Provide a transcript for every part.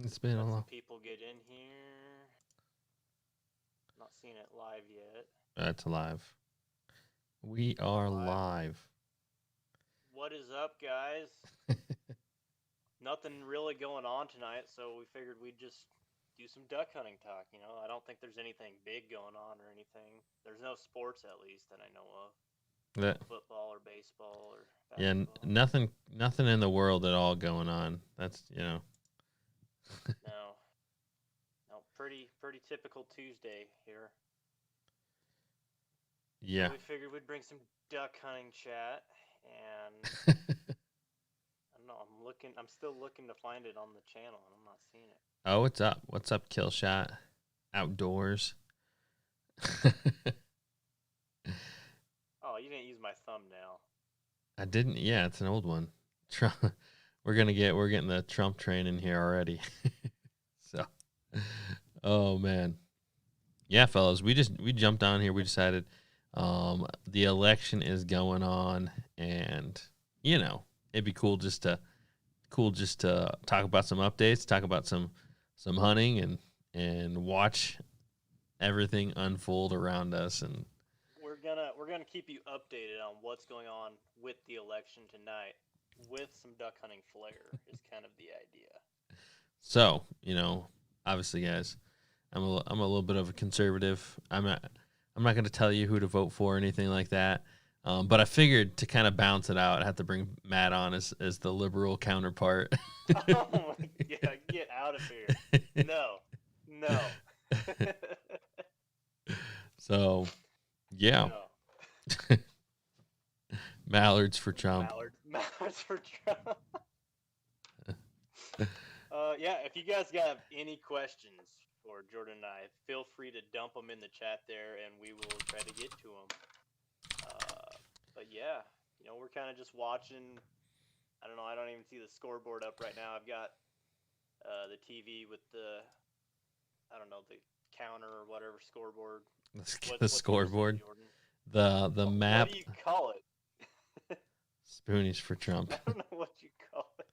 It's been a Let some long. people get in here. Not seeing it live yet. It's live. We Is it are live? live. What is up, guys? Nothing really going on tonight, so we figured we'd just do some duck hunting talk. I don't think there's anything big going on or anything. There's no sports, at least, that I know of. That Football or baseball or yeah, basketball. nothing in the world at all going on. That's. No, no, pretty typical Tuesday here. So Yeah. we figured we'd bring some duck hunting chat, and I don't know. I'm still looking to find it on the channel, and I'm not seeing it. Oh, what's up? What's up, Kill Shot? Outdoors. Oh, you didn't use my thumbnail. I didn't. Yeah, it's an old one. Trump. We're getting the Trump train in here already. So, oh man, yeah, fellas, we jumped on here. We decided, the election is going on, and it'd be cool just to talk about some updates, talk about some hunting, and watch everything unfold around us. And We're gonna keep you updated on what's going on with the election tonight, with some duck hunting flair is kind of the idea. so, obviously, guys, I'm a little bit of a conservative. I'm not going to tell you who to vote for or anything like that. But I figured to kind of balance it out, I have to bring Matt on as the liberal counterpart. Oh my god, get out of here! No, no, So, yeah, no. mallards for Trump. Mallards for Trump. Yeah, if you guys got any questions for Jordan and I, feel free to dump them in the chat there, and we will try to get to them. But yeah, we're kind of just watching. I don't know. I don't even see the scoreboard up right now. I've got the TV with I don't know, the counter or whatever scoreboard. The What do you see, scoreboard, Jordan? the What map. do you call it? Spoonies for Trump. I don't know what you call it.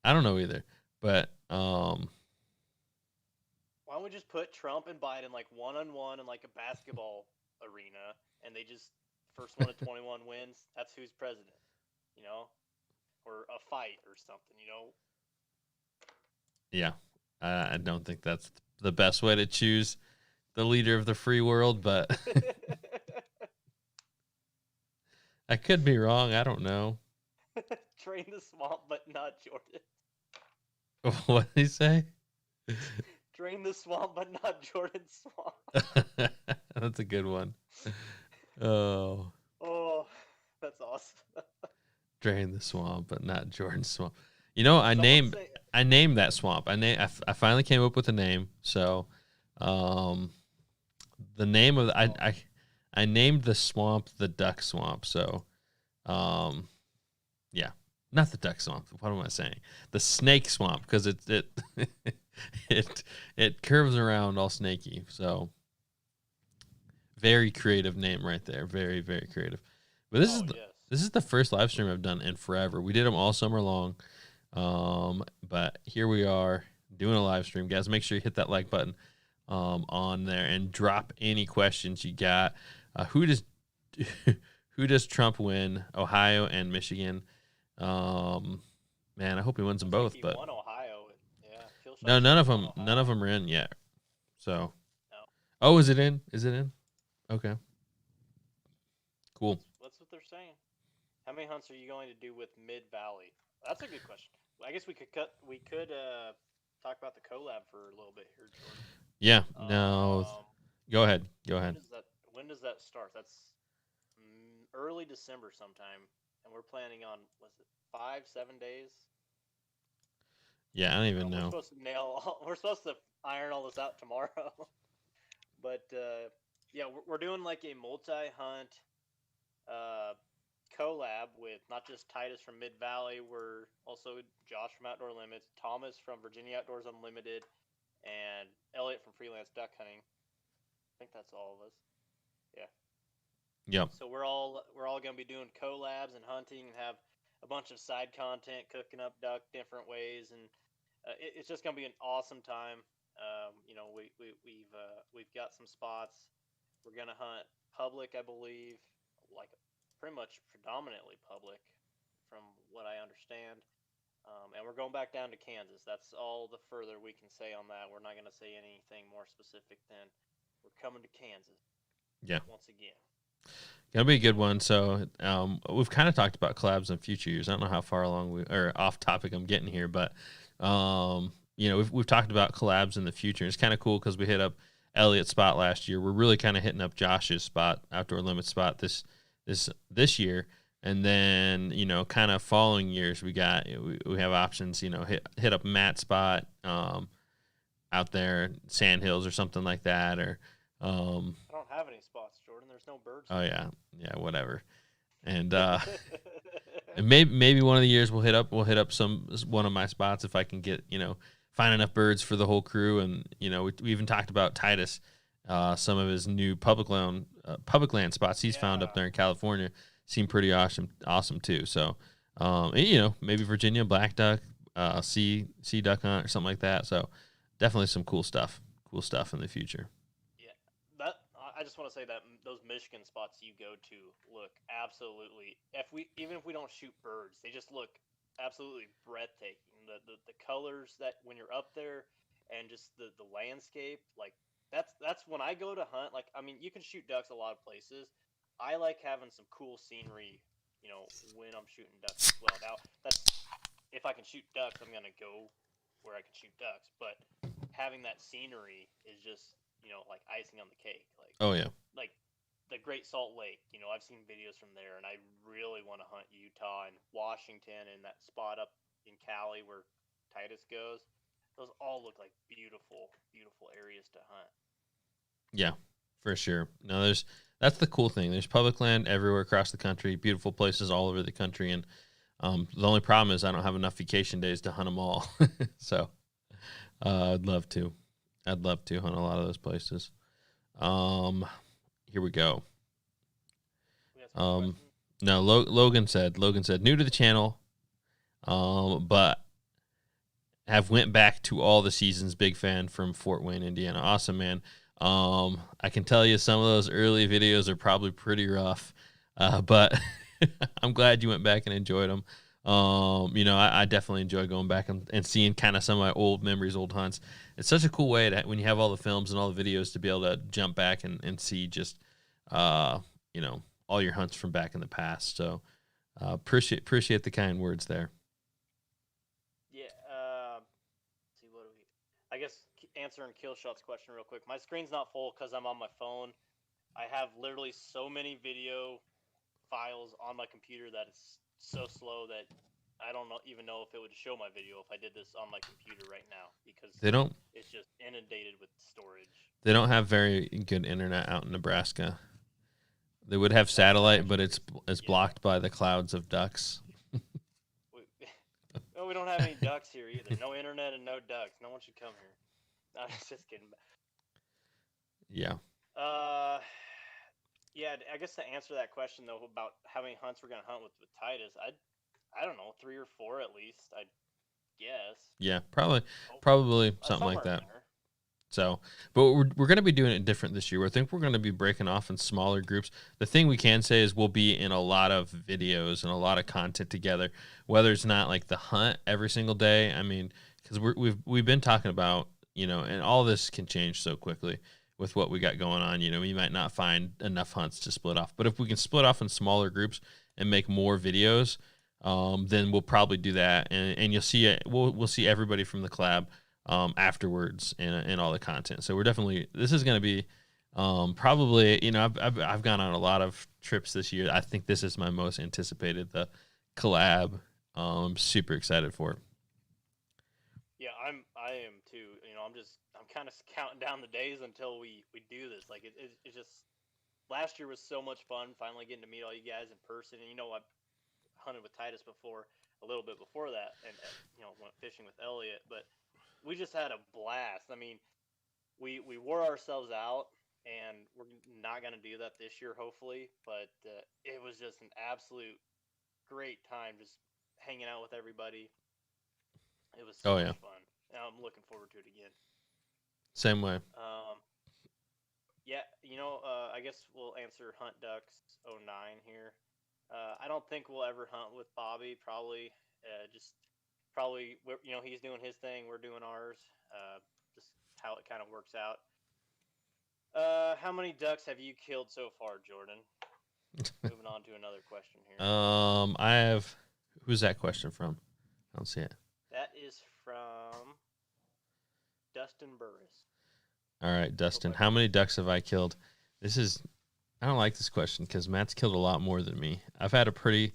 I don't know either, but Why don't we just put Trump and Biden like one-on-one in like a basketball arena, and they just first one to 21 wins. That's who's president, you know, or a fight or something. yeah, I don't think that's the best way to choose the leader of the free world, but I could be wrong. I don't know. Drain the swamp, but not Jordan. What did he say? Drain the swamp, but not Jordan's swamp. That's a good one. Oh, Oh, that's awesome. drain the swamp, but not Jordan's swamp. I Someone named say, I named that swamp. I finally came up with a name. So, um, the name of I named the swamp the Duck Swamp. So, yeah, not the Duck Swamp. What am I saying? The Snake Swamp, because it curves around all snaky. So, very creative name right there. Very, very creative. But this is yes. this is the first live stream I've done in forever. We did them all summer long. But here we are doing a live stream. Guys, make sure you hit that like button on there and drop any questions you got. Who does who does Trump win? Ohio and Michigan. Man, I hope he wins them both. He But won Ohio. Yeah, no, none of them are in yet. So, No. oh, is it in? Is it in? Okay, cool. That's what they're saying. How many hunts are you going to do with Mid Valley? That's a good question. I guess we could talk about the collab for a little bit here, Jordan. Yeah. No. Go ahead. Go ahead. When does that start? That's early December sometime, and we're planning on 5-7 days. Yeah, I don't even know. We're supposed to iron all this out tomorrow, but yeah, we're doing like a multi-hunt collab with not just Titus from Mid Valley. We're also Josh from Outdoor Limits, Thomas from Virginia Outdoors Unlimited, and Elliott from Freelance Duck Hunting. I think that's all of us. Yeah. Yep. So we're all gonna be doing collabs and hunting and have a bunch of side content, cooking up duck different ways, and it's just gonna be an awesome time. You know, we've got some spots. We're gonna hunt public, I believe, like pretty much predominantly public, from what I understand. And we're going back down to Kansas. That's all the further we can say on that. We're not gonna say anything more specific than we're coming to Kansas. Yeah. Once again. Gonna be a good one. So we've kind of talked about collabs in future years. I don't know how far along we or off topic I'm getting here, but you know, we've talked about collabs in the future. It's kind of cool because we hit up Elliott's spot last year. We're really kind of hitting up Josh's spot, Outdoor Limit spot this year, and then you know, kind of following years we have options. You know, hit up Matt's spot out there, Sandhills or something like that, or I don't have any spots, Jordan. There's no birds. Oh yeah, whatever. And and maybe one of the years we'll hit up one of my spots if I can get, you know, find enough birds for the whole crew. And you know, we even talked about Titus, some of his new public land spots he's found up there in California seem pretty awesome too. So you know, maybe Virginia black duck, sea duck hunt or something like that. So definitely some cool stuff in the future. I just want to say that those Michigan spots you go to look absolutely. Even if we don't shoot birds, they just look absolutely breathtaking. The colors that when you're up there, and just the landscape, like that's when I go to hunt. Like, I mean, you can shoot ducks a lot of places. I like having some cool scenery, you know, when I'm shooting ducks as well. Now that's if I can shoot ducks, I'm gonna go where I can shoot ducks. But having that scenery is just, you know, like icing on the cake. Like, oh yeah, like the Great Salt Lake. You know, I've seen videos from there, and I really want to hunt Utah and Washington and that spot up in Cali where Titus goes. Those all look like beautiful, beautiful areas to hunt. Yeah, for sure. No, that's the cool thing. There's public land everywhere across the country, beautiful places all over the country, and the only problem is I don't have enough vacation days to hunt them all. So I'd love to hunt a lot of those places. Here we go. No, Logan said new to the channel, but have went back to all the seasons. Big fan from Fort Wayne, Indiana. Awesome, man. I can tell you some of those early videos are probably pretty rough, but I'm glad you went back and enjoyed them. You know, I definitely enjoy going back and seeing kind of some of my old memories, old hunts. It's such a cool way to, when you have all the films and all the videos, to be able to jump back and see just, you know, all your hunts from back in the past. So appreciate the kind words there. Yeah. See, what do we? I guess answering Killshot's question real quick. My screen's not full because I'm on my phone. I have literally so many video files on my computer that it's so slow that I don't even know if it would show my video if I did this on my computer right now, because it's just inundated with storage. They don't have very good internet out in Nebraska. They would have satellite, but it's blocked by the clouds of ducks. We don't have any ducks here either. No internet and no ducks. No one should come here. I'm just kidding. Yeah. Yeah, I guess to answer that question though about how many hunts we're gonna hunt with Titus, I don't know, 3 or 4 at least, I guess. Yeah, probably something like that. There. So, but we're going to be doing it different this year. I think we're going to be breaking off in smaller groups. The thing we can say is we'll be in a lot of videos and a lot of content together, whether it's not like the hunt every single day. I mean, because we've been talking about, you know, and all this can change so quickly with what we got going on. You know, we might not find enough hunts to split off, but if we can split off in smaller groups and make more videos, then we'll probably do that, and you'll see it. We'll see everybody from the collab afterwards and all the content. So this is going to be probably, you know, I've gone on a lot of trips this year. I think this is my most anticipated, the collab. I'm super excited for it. Yeah, I am too. You know, I'm kind of counting down the days until we do this. Like it just, last year was so much fun finally getting to meet all you guys in person. And you know, I've hunted with Titus before, a little bit before that, and you know, went fishing with Elliott, but we just had a blast. I mean, we wore ourselves out, and we're not going to do that this year, hopefully, but it was just an absolute great time just hanging out with everybody. It was so much fun. looking forward to it again. Same way. Yeah, I guess we'll answer Hunt Ducks 09 here. I don't think we'll ever hunt with Bobby. Probably, he's doing his thing, we're doing ours. Just how it kind of works out. How many ducks have you killed so far, Jordan? Moving on to another question here. I have. Who's that question from? I don't see it. That is from Dustin Burris. All right, Dustin. How many ducks have I killed? I don't like this question because Matt's killed a lot more than me. I've had a pretty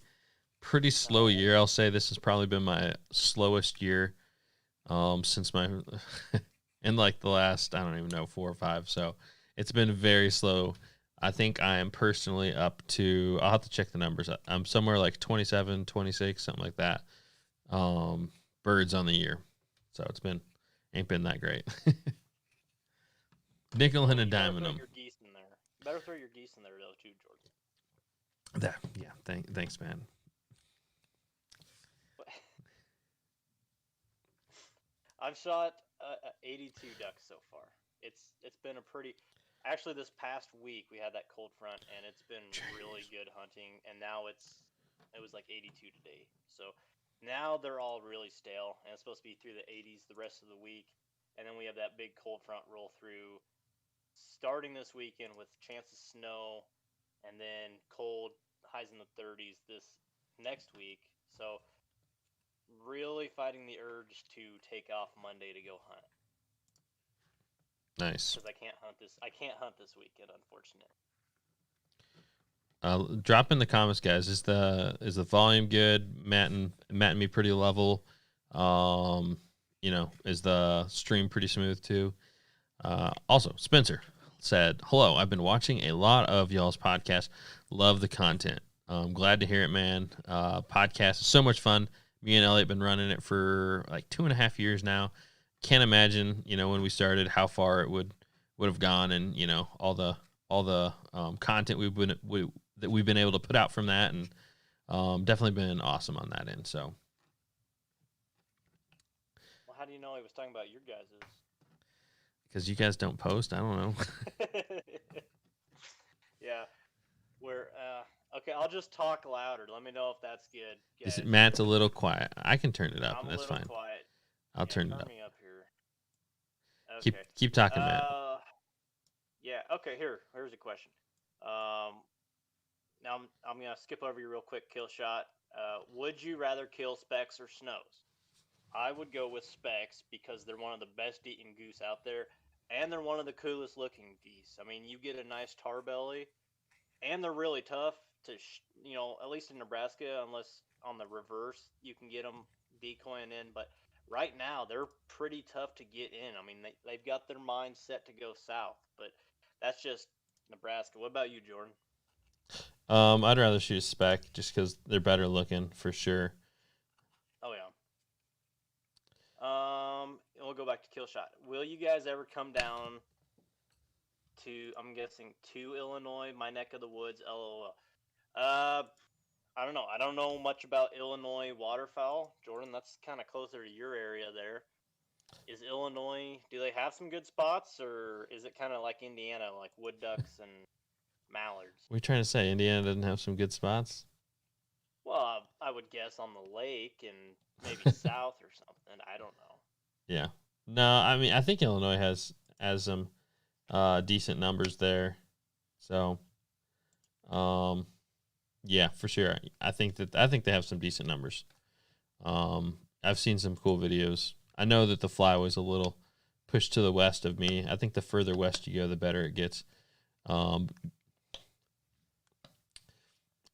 slow year. I'll say this has probably been my slowest year since my in like the last, I don't even know, 4 or 5. So it's been very slow. I think I am personally up to, I'll have to check the numbers. I'm somewhere like 27, 26, something like that. Birds on the year. So ain't been that great. Nickel and a dime in them. Better throw your geese in there though too, Jordan. Thanks, man. I've shot 82 ducks so far. It's been a pretty. Actually, this past week we had that cold front, and it's been really good hunting. And now it was like 82 today. So now they're all really stale, and it's supposed to be through the 80s the rest of the week. And then we have that big cold front roll through, starting this weekend with chance of snow, and then cold highs in the 30s this next week. So really fighting the urge to take off Monday to go hunt. Nice. Because I can't hunt this weekend, unfortunately. Drop in the comments, guys. Is the volume good? Matt and me pretty level. Is the stream pretty smooth too? Also, Spencer said, "Hello, I've been watching a lot of y'all's podcast. Love the content. I'm glad to hear it, man. Podcast is so much fun. Me and Elliott been running it for like 2.5 years now. Can't imagine, when we started, how far it would have gone, and all the content that we've been able to put out from that, and definitely been awesome on that end." So, well, how do you know he was talking about your guys'? Because you guys don't post, I don't know. Yeah, okay. I'll just talk louder. Let me know if that's good. Matt's a little quiet. I can turn it up. I'm That's fine. Quiet. I'll turn it up. Me up here. Okay. Keep talking, Matt. Yeah. Okay. Here's a question. Now I'm gonna skip over you real quick. Kill shot. Would you rather kill specks or snows? I would go with specks because they're one of the best eating goose out there, and they're one of the coolest looking geese. I mean, you get a nice tar belly, and they're really tough to, at least in Nebraska, unless on the reverse you can get them decoying in. But right now they're pretty tough to get in. I mean, they've got their mind set to go south, but that's just Nebraska. What about you, Jordan? I'd rather shoot a spec just because they're better looking for sure. Oh yeah. We'll go back to kill shot. Will you guys ever come down to, I'm guessing, to Illinois, my neck of the woods, LOL? I don't know. I don't know much about Illinois waterfowl. Jordan, that's kind of closer to your area there. Is Illinois, do they have some good spots, or is it kind of like Indiana, like wood ducks and mallards? What are you trying to say? Indiana doesn't have some good spots? Well, I would guess on the lake and maybe south or something. I don't know. Yeah. No, I mean, I think Illinois has some decent numbers there. So, yeah, for sure. I think they have some decent numbers. I've seen some cool videos. I know that the fly was a little pushed to the west of me. I think the further west you go, the better it gets. All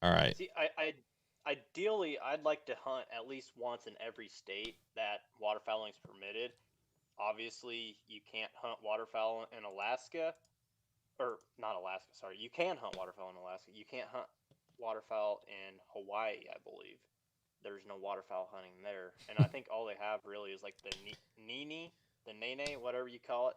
right. See, ideally, I'd like to hunt at least once in every state that waterfowling is permitted. Obviously, you can't hunt waterfowl in Alaska, or not Alaska. Sorry, you can hunt waterfowl in Alaska. You can't hunt waterfowl in Hawaii, I believe. There's no waterfowl hunting there, and I think all they have really is like the nene, whatever you call it.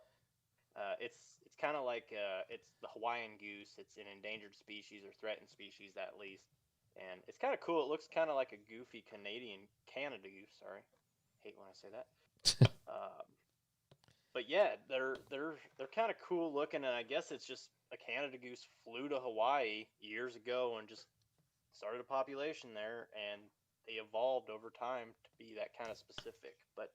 It's kind of like it's the Hawaiian goose. It's an endangered species or threatened species at least, and it's kind of cool. It looks kind of like a goofy Canada goose. Sorry, hate when I say that. yeah, they're kind of cool looking, and I guess it's just a Canada goose flew to Hawaii years ago and just started a population there, and they evolved over time to be that kind of specific. But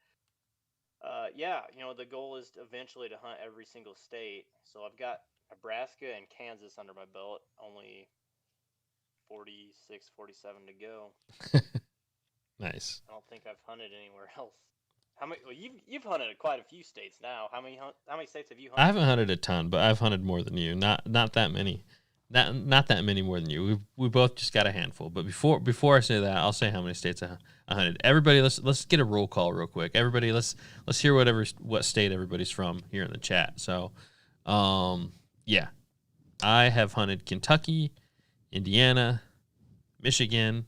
yeah, the goal is eventually to hunt every single state. So I've got Nebraska and Kansas under my belt, only 46, 47 to go. Nice. I don't think I've hunted anywhere else. How many? Well, you've hunted quite a few states now. How many states have you hunted? I haven't hunted a ton, but I've hunted more than you. Not that many. Not that many more than you. We both just got a handful. But before I say that, I'll say how many states I hunted. Everybody, let's get a roll call real quick. Everybody, let's hear what state everybody's from here in the chat. So, yeah, I have hunted Kentucky, Indiana, Michigan,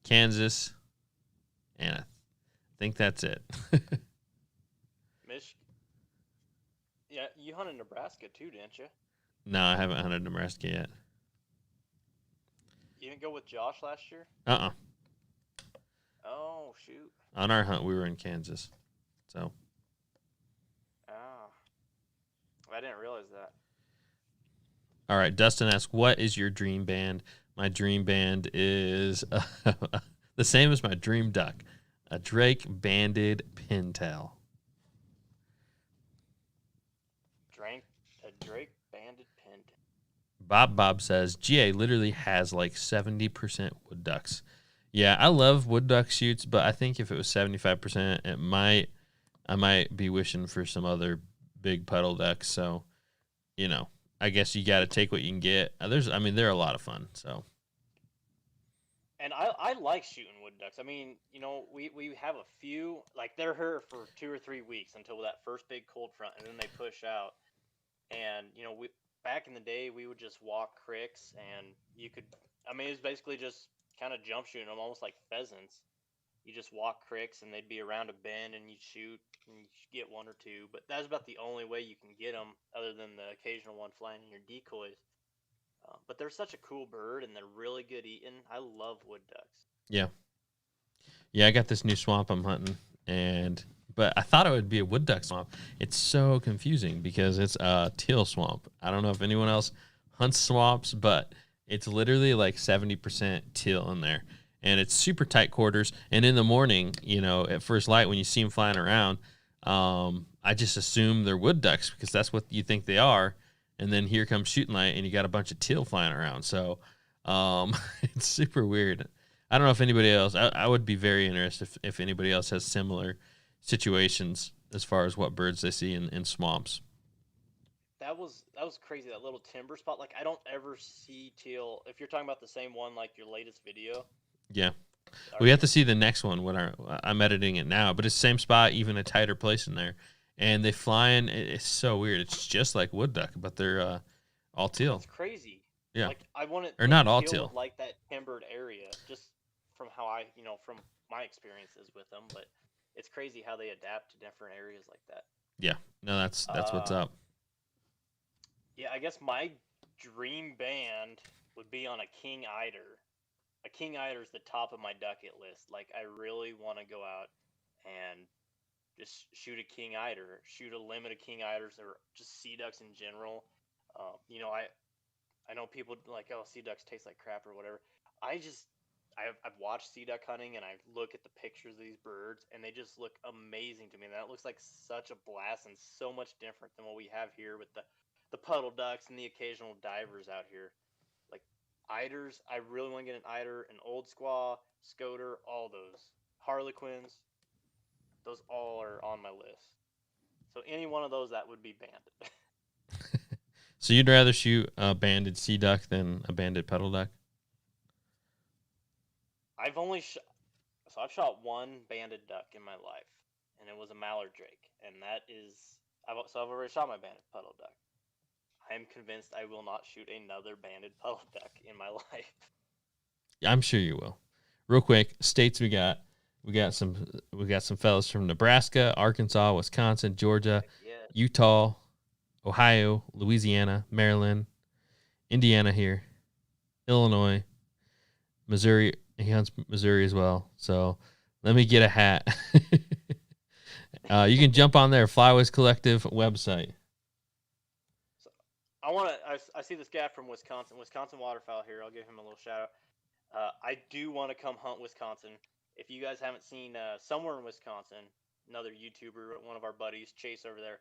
Kansas, and I think that's it. Yeah, you hunted Nebraska too, didn't you? No, I haven't hunted Nebraska yet. You didn't go with Josh last year? Oh, shoot. On our hunt, we were in Kansas. So. Oh. I didn't realize that. All right, Dustin asks, what is your dream band? My dream band is the same as my dream duck, a Drake banded pintail. A Drake banded pintail. Bob says, GA literally has like 70% wood ducks. Yeah, I love wood duck shoots, but I think if it was 75%, I might be wishing for some other big puddle ducks. So, I guess you got to take what you can get. They're a lot of fun. So. And I like shooting wood ducks. I mean, we have a few, like they're here for 2 or 3 weeks until that first big cold front, and then they push out. And, we back in the day, we would just walk creeks, and it was basically just kind of jump shooting them, almost like pheasants. You just walk creeks, and they'd be around a bend, and you'd shoot, and you get one or two. But that's about the only way you can get them, other than the occasional one flying in your decoys. But they're such a cool bird, and they're really good eating. I love wood ducks. Yeah. Yeah, I got this new swamp I'm hunting, but I thought it would be a wood duck swamp. It's so confusing because it's a teal swamp. I don't know if anyone else hunts swamps, but it's literally like 70% teal in there. And it's super tight quarters. And in the morning, at first light, when you see them flying around, I just assume they're wood ducks because that's what you think they are. And then here comes shooting light, and you got a bunch of teal flying around. So it's super weird. I don't know if anybody else. I would be very interested if anybody else has similar situations as far as what birds they see in swamps. That was crazy. That little timber spot. Like I don't ever see teal. If you're talking about the same one, like your latest video. Yeah, we have to see the next one when I'm editing it now. But it's the same spot, even a tighter place in there. And they fly in. It's so weird. It's just like wood duck, but they're all teal. It's crazy. Yeah. Like I wanted. Or not all teal. Like that timbered area, just from how from my experiences with them. But it's crazy how they adapt to different areas like that. Yeah. No, that's what's up. Yeah, I guess my dream band would be on a king eider. A king eider is the top of my ducket list. Like I really want to go out and just shoot a king eider, shoot a limit of king eiders, or just sea ducks in general. I know people like, oh, sea ducks taste like crap or whatever. I've watched sea duck hunting, and I look at the pictures of these birds, and they just look amazing to me. And that looks like such a blast and so much different than what we have here with the puddle ducks and the occasional divers out here. Like eiders, I really want to get an eider, an old squaw, scoter, all those. Harlequins, those all are on my list. So any one of those, that would be banded. So you'd rather shoot a banded sea duck than a banded puddle duck? I've shot one banded duck in my life, and it was a mallard drake, and I've already shot my banded puddle duck. I am convinced I will not shoot another banded puddle duck in my life. Yeah, I'm sure you will. Real quick, states we got some fellas from Nebraska, Arkansas, Wisconsin, Georgia, Utah, Ohio, Louisiana, Maryland, Indiana here, Illinois, Missouri. He hunts Missouri as well. So let me get a hat. You can jump on their Flyways Collective website. So I see this guy from Wisconsin waterfowl here. I'll give him a little shout out. I do want to come hunt Wisconsin. If you guys haven't seen Somewhere in Wisconsin, another YouTuber, one of our buddies, Chase over there,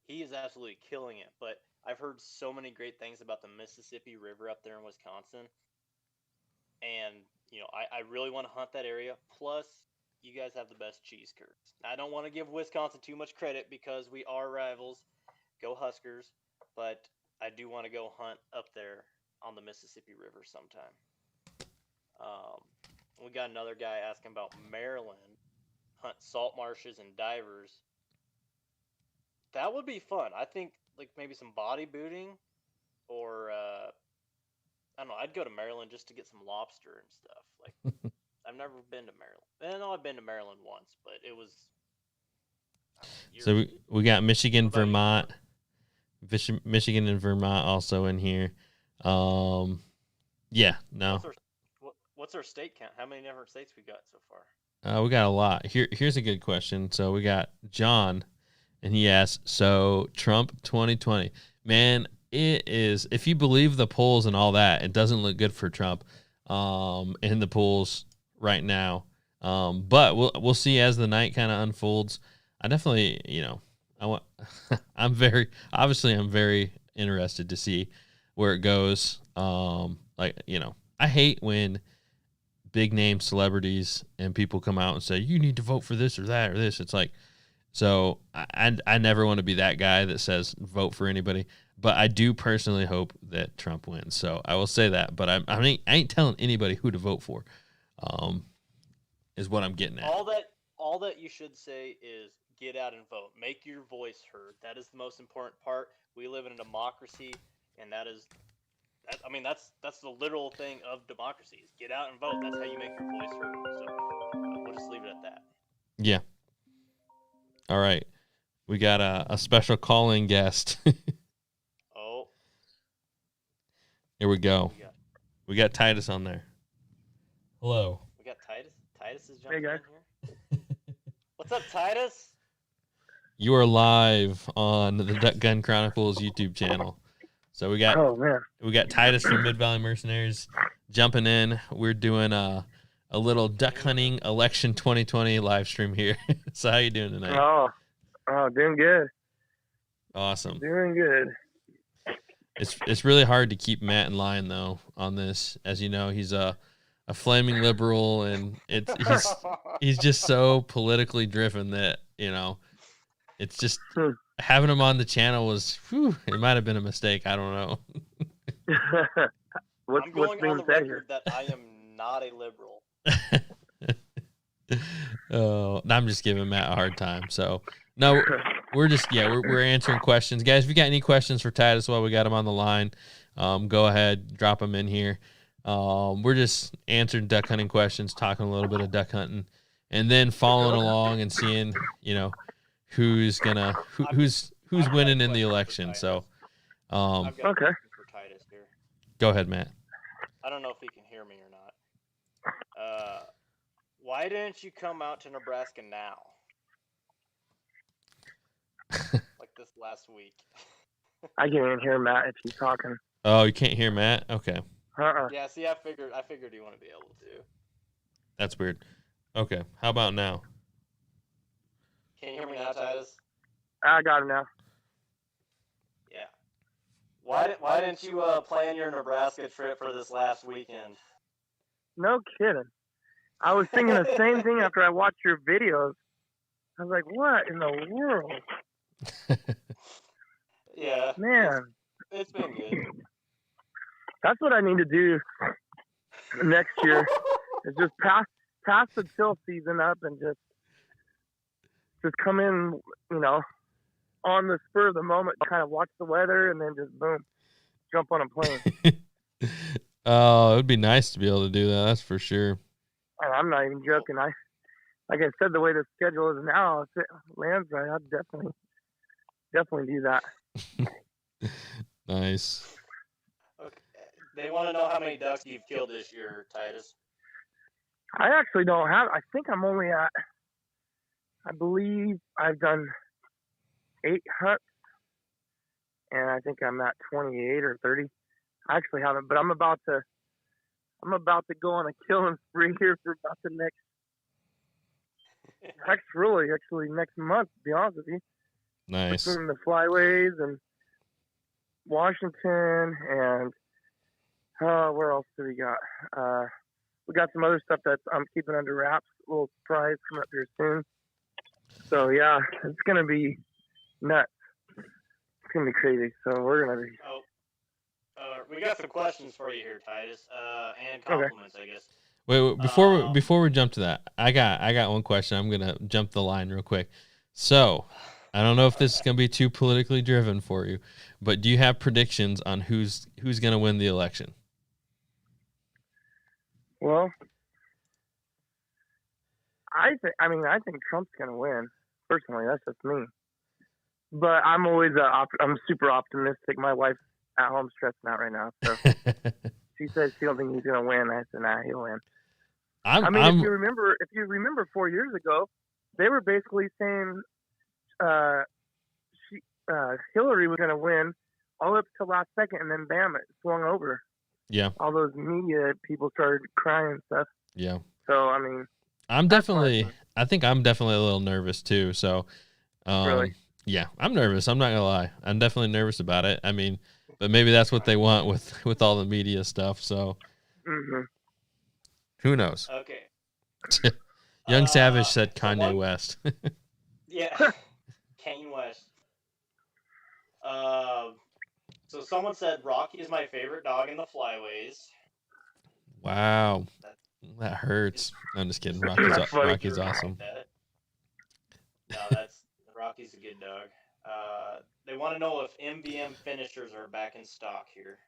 he is absolutely killing it. But I've heard so many great things about the Mississippi River up there in Wisconsin. And, I really want to hunt that area. Plus, you guys have the best cheese curds. Now, I don't want to give Wisconsin too much credit because we are rivals. Go Huskers. But I do want to go hunt up there on the Mississippi River sometime. We got another guy asking about Maryland. Hunt salt marshes and divers. That would be fun. I think like maybe some body booting or I don't know, I'd go to Maryland just to get some lobster and stuff. Like I've never been to Maryland. I know I've been to Maryland once, but it was So we got Michigan, Vermont. Michigan and Vermont also in here. Yeah, no. What's our state count? How many different states we got so far? We got a lot. Here's a good question. So we got John, and he asks, so Trump 2020. Man, it is, if you believe the polls and all that, it doesn't look good for Trump in the polls right now. But we'll see as the night kind of unfolds. I definitely, I'm very interested to see where it goes. I hate when big name celebrities and people come out and say, you need to vote for this or that or this. It's like, so I never want to be that guy that says vote for anybody, but I do personally hope that Trump wins. So I will say that, but I ain't telling anybody who to vote for, is what I'm getting at. All that you should say is get out and vote. Make your voice heard. That is the most important part. We live in a democracy, and that's the literal thing of democracy is get out and vote. That's how you make your voice heard. So we'll just leave it at that. Yeah. All right. We got a special calling guest. Oh. Here we go. We got Titus on there. Hello. We got Titus. Titus is jumping in here. What's up, Titus? You are live on the Duck Gun Chronicles YouTube channel. So we got Titus from Mid Valley Mercenaries jumping in. We're doing a little duck hunting election 2020 live stream here. So how you doing tonight? Oh, doing good. Awesome. Doing good. It's really hard to keep Matt in line though on this. As you know, he's a flaming liberal, and he's just so politically driven that it's just having him on the channel was it might have been a mistake. I don't know. I'm going on the record that I am not a liberal. Oh, I'm just giving Matt a hard time. So no, we're just we're answering questions, guys. If you got any questions for Titus while we got him on the line, go ahead, drop them in here. We're just answering duck hunting questions, talking a little bit of duck hunting, and then following along and seeing who's winning in the election. So I've got a question for Titus here. Go ahead, Matt. I don't know if he can hear me or not. Why didn't you come out to Nebraska now? Like this last week. I can't even hear Matt if he's talking. Oh, you can't hear Matt? Okay. Yeah, see, I figured you want to be able to. That's weird. Okay, how about now? Can you hear me now, Titus? I got it now. Yeah. Why didn't you plan your Nebraska trip for this last weekend? No kidding. I was thinking the same thing after I watched your videos. I was like, what in the world? Yeah. Man. It's been good. That's what I need to do next year is just pass the chill season up and just come in, on the spur of the moment, kind of watch the weather and then just boom, jump on a plane. Oh, it would be nice to be able to do that. That's for sure. I'm not even joking. Like I said, the way the schedule is now, if it lands right, I'd definitely do that. Nice. Okay. They want to know how many ducks you've killed this year, Titus. I actually don't have. I think I'm only at I believe I've done 8 hunts, and I think I'm at 28 or 30. I actually haven't, but I'm about to go on a killing spree here for about the next month, to be honest with you. Nice. Between the flyways and Washington and where else do we got? We got some other stuff that I'm keeping under wraps. A little surprise coming up here soon. So yeah, it's gonna be nuts. It's gonna be crazy. So we're gonna be. We got some questions for you here, Titus, and compliments, I guess. Wait, before we jump to that, I got one question. I'm gonna jump the line real quick. So, I don't know if this is gonna be too politically driven for you, but do you have predictions on who's gonna win the election? Well, I think Trump's gonna win. Personally, that's just me. But I'm always I'm super optimistic. My wife's at home stressing out right now, so she says she don't think he's gonna win. I said, nah, he'll win. If you remember 4 years ago, they were basically saying Hillary was gonna win all up to last second, and then bam, it swung over. Yeah. All those media people started crying and stuff. Yeah. So I think I'm definitely a little nervous too. So, really? Yeah, I'm nervous. I'm not gonna lie. I'm definitely nervous about it. I mean, but maybe that's what they want with all the media stuff. So, who knows? Okay. Young Savage said Kanye West. Yeah, Kanye West. So someone said Rocky is my favorite dog in the flyways. Wow, that hurts. I'm just kidding. Rocky's awesome. No, Rocky's a good dog. They want to know if MBM finishers are back in stock here.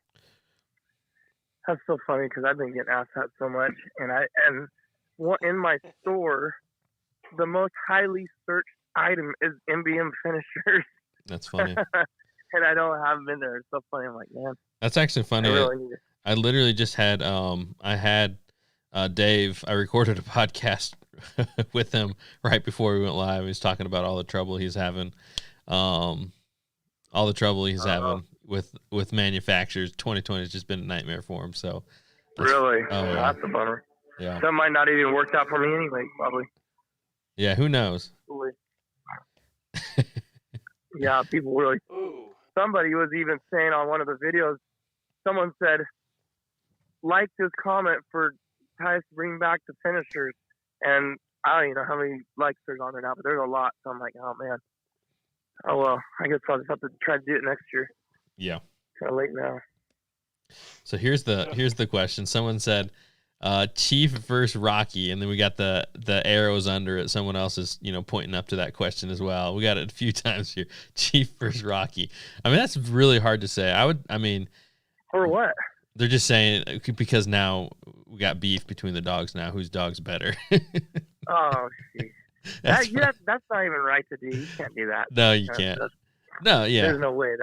That's so funny because I've been getting asked that so much, and in my store, the most highly searched item is MBM finishers. That's funny. And I don't have them in there. It's so funny. I'm like, man. That's actually funny. I literally just had Dave. I recorded a podcast with him right before we went live. He was talking about all the trouble he's having, with manufacturers. 2020 has just been a nightmare for him. So really, that's a bummer. Yeah, that might not even worked out for me anyway. Probably. Yeah, who knows? Yeah, people really. Ooh. Somebody was even saying on one of the videos, someone said, like this comment for Titus to bring back the finishers. And I don't even know how many likes there's on there now, but there's a lot. So I'm like, oh, man. Oh, well, I guess I'll just have to try to do it next year. Yeah. Kind of late now. So here's the question. Someone said, Chief versus Rocky, and then we got the arrows under it. Someone else is pointing up to that question as well. We got it a few times here. Chief versus Rocky. I mean, that's really hard to say. For what? They're just saying because now we got beef between the dogs. Now whose dog's better? Oh, geez. That's not even right to do. You can't do that. No, you can't. There's no way.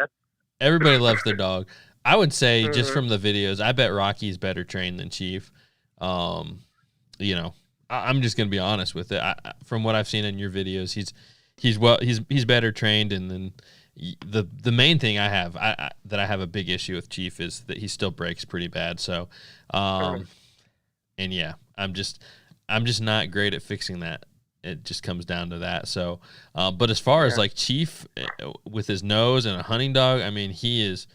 Everybody loves their dog. I would say just from the videos, I bet Rocky's better trained than Chief. I'm just gonna be honest with it. From what I've seen in your videos, he's better trained, and then the main thing I have a big issue with Chief is that he still breaks pretty bad. So, and yeah, I'm just not great at fixing that. It just comes down to that. So, but as far as like Chief with his nose and a hunting dog, I mean, he is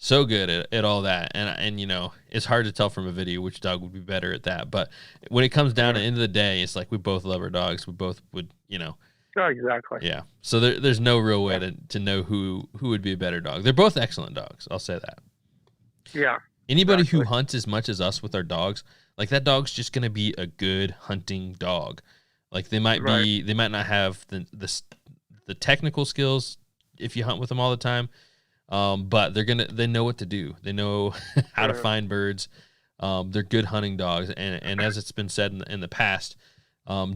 so good at all that, and it's hard to tell from a video which dog would be better at that. But when it comes down to the end of the day, it's like we both love our dogs. We both would, Oh, exactly. Yeah. So there's no real way to know who would be a better dog. They're both excellent dogs. I'll say that. Yeah. Anybody who hunts as much as us with our dogs, like that dog's just gonna be a good hunting dog. Like they might not have the technical skills if you hunt with them all the time. But they know what to do. They know how to find birds. They're good hunting dogs. And as it's been said in the past,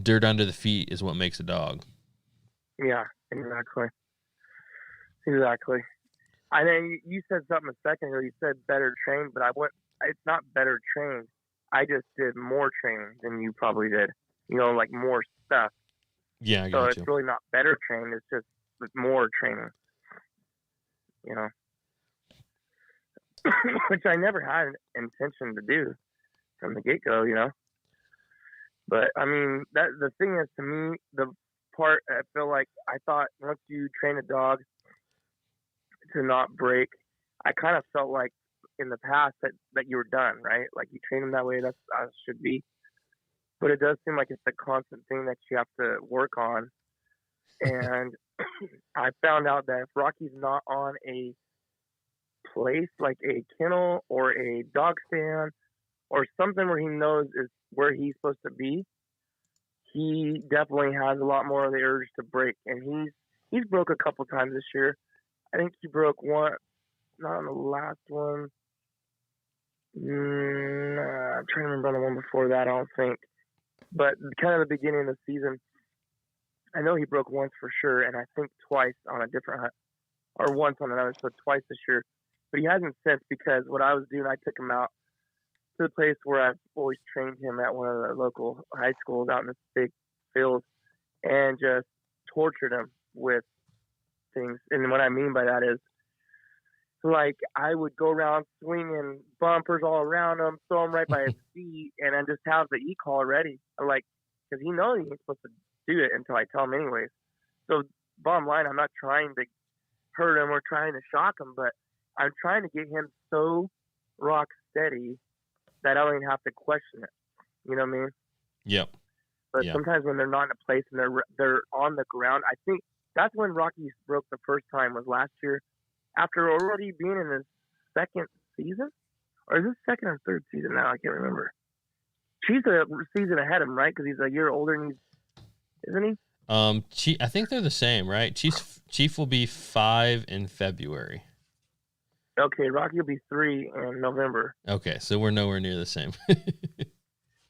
dirt under the feet is what makes a dog. Yeah, exactly. Exactly. I know you said something a second ago. You said better trained, but it's not better trained. I just did more training than you probably did. Like more stuff. Yeah, I So got it's you. really not better trained. It's just more training, you know, which I never had intention to do from the get-go, you know. But I mean, that the thing is, to me, the part I feel like I thought once you train a dog to not break, I kind of felt like in the past that you were done, right? Like you train them that way, that's how it should be. But it does seem like it's a constant thing that you have to work on. And I found out that if Rocky's not on a place like a kennel or a dog stand or something where he knows is where he's supposed to be, he definitely has a lot more of the urge to break. And he's broke a couple times this year. I think he broke one, not on the last one. I'm trying to remember on the one before that, I don't think. But kind of the beginning of the season, I know he broke once for sure, and I think twice on a different hunt, or once on another, so twice this year. But he hasn't since, because what I was doing, I took him out to the place where I've always trained him at one of the local high schools out in this big field, and just tortured him with things. And what I mean by that is, like, I would go around swinging bumpers all around him, throw him right by his feet, and then just have the e-call ready. Like, because he knows he ain't supposed to do it until I tell him anyways. So, bottom line, I'm not trying to hurt him or trying to shock him, but I'm trying to get him so rock steady that I don't even have to question it. You know what I mean? Yep. But Yeah. sometimes when they're not in a place and they're on the ground, I think that's when Rocky broke the first time, was last year, after already being in his second season, or is this second or third season now? I can't remember. Chief's a season ahead of him, right? Because he's a year older than isn't he? I think they're the same, right? Chief will be 5 in February. Okay, Rocky will be 3 in November. Okay, so we're nowhere near the same.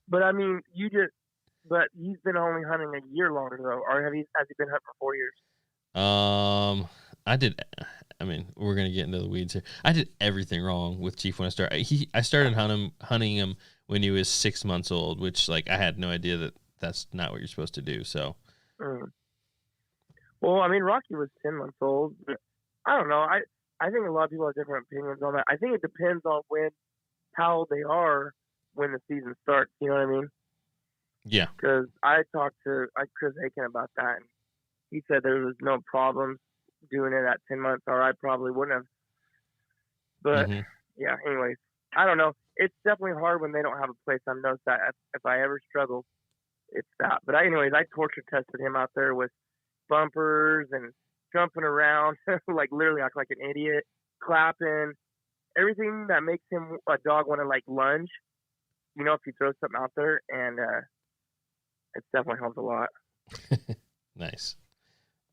But I mean, but he's been only hunting a year longer though, or has he been hunting for 4 years? I mean, we're gonna get into the weeds here. I did everything wrong with Chief when I started. I started hunting him when he was 6 months old, which, like, I had no idea that that's not what you're supposed to do. So, well, I mean, Rocky was 10 months old. But I don't know. I think a lot of people have different opinions on that. I think it depends on how old they are when the season starts. You know what I mean? yeah. Because I talked to Chris Aiken about that, and he said there was no problems doing it at 10 months, or I probably wouldn't have. But yeah, anyways, I don't know. It's definitely hard when they don't have a place. I've noticed that if I ever struggle, it's that. But anyways, I torture tested him out there with bumpers and jumping around, like literally act like an idiot, clapping, everything that makes him a dog want to like lunge. You know, if you throw something out there, and it definitely helps a lot. Nice.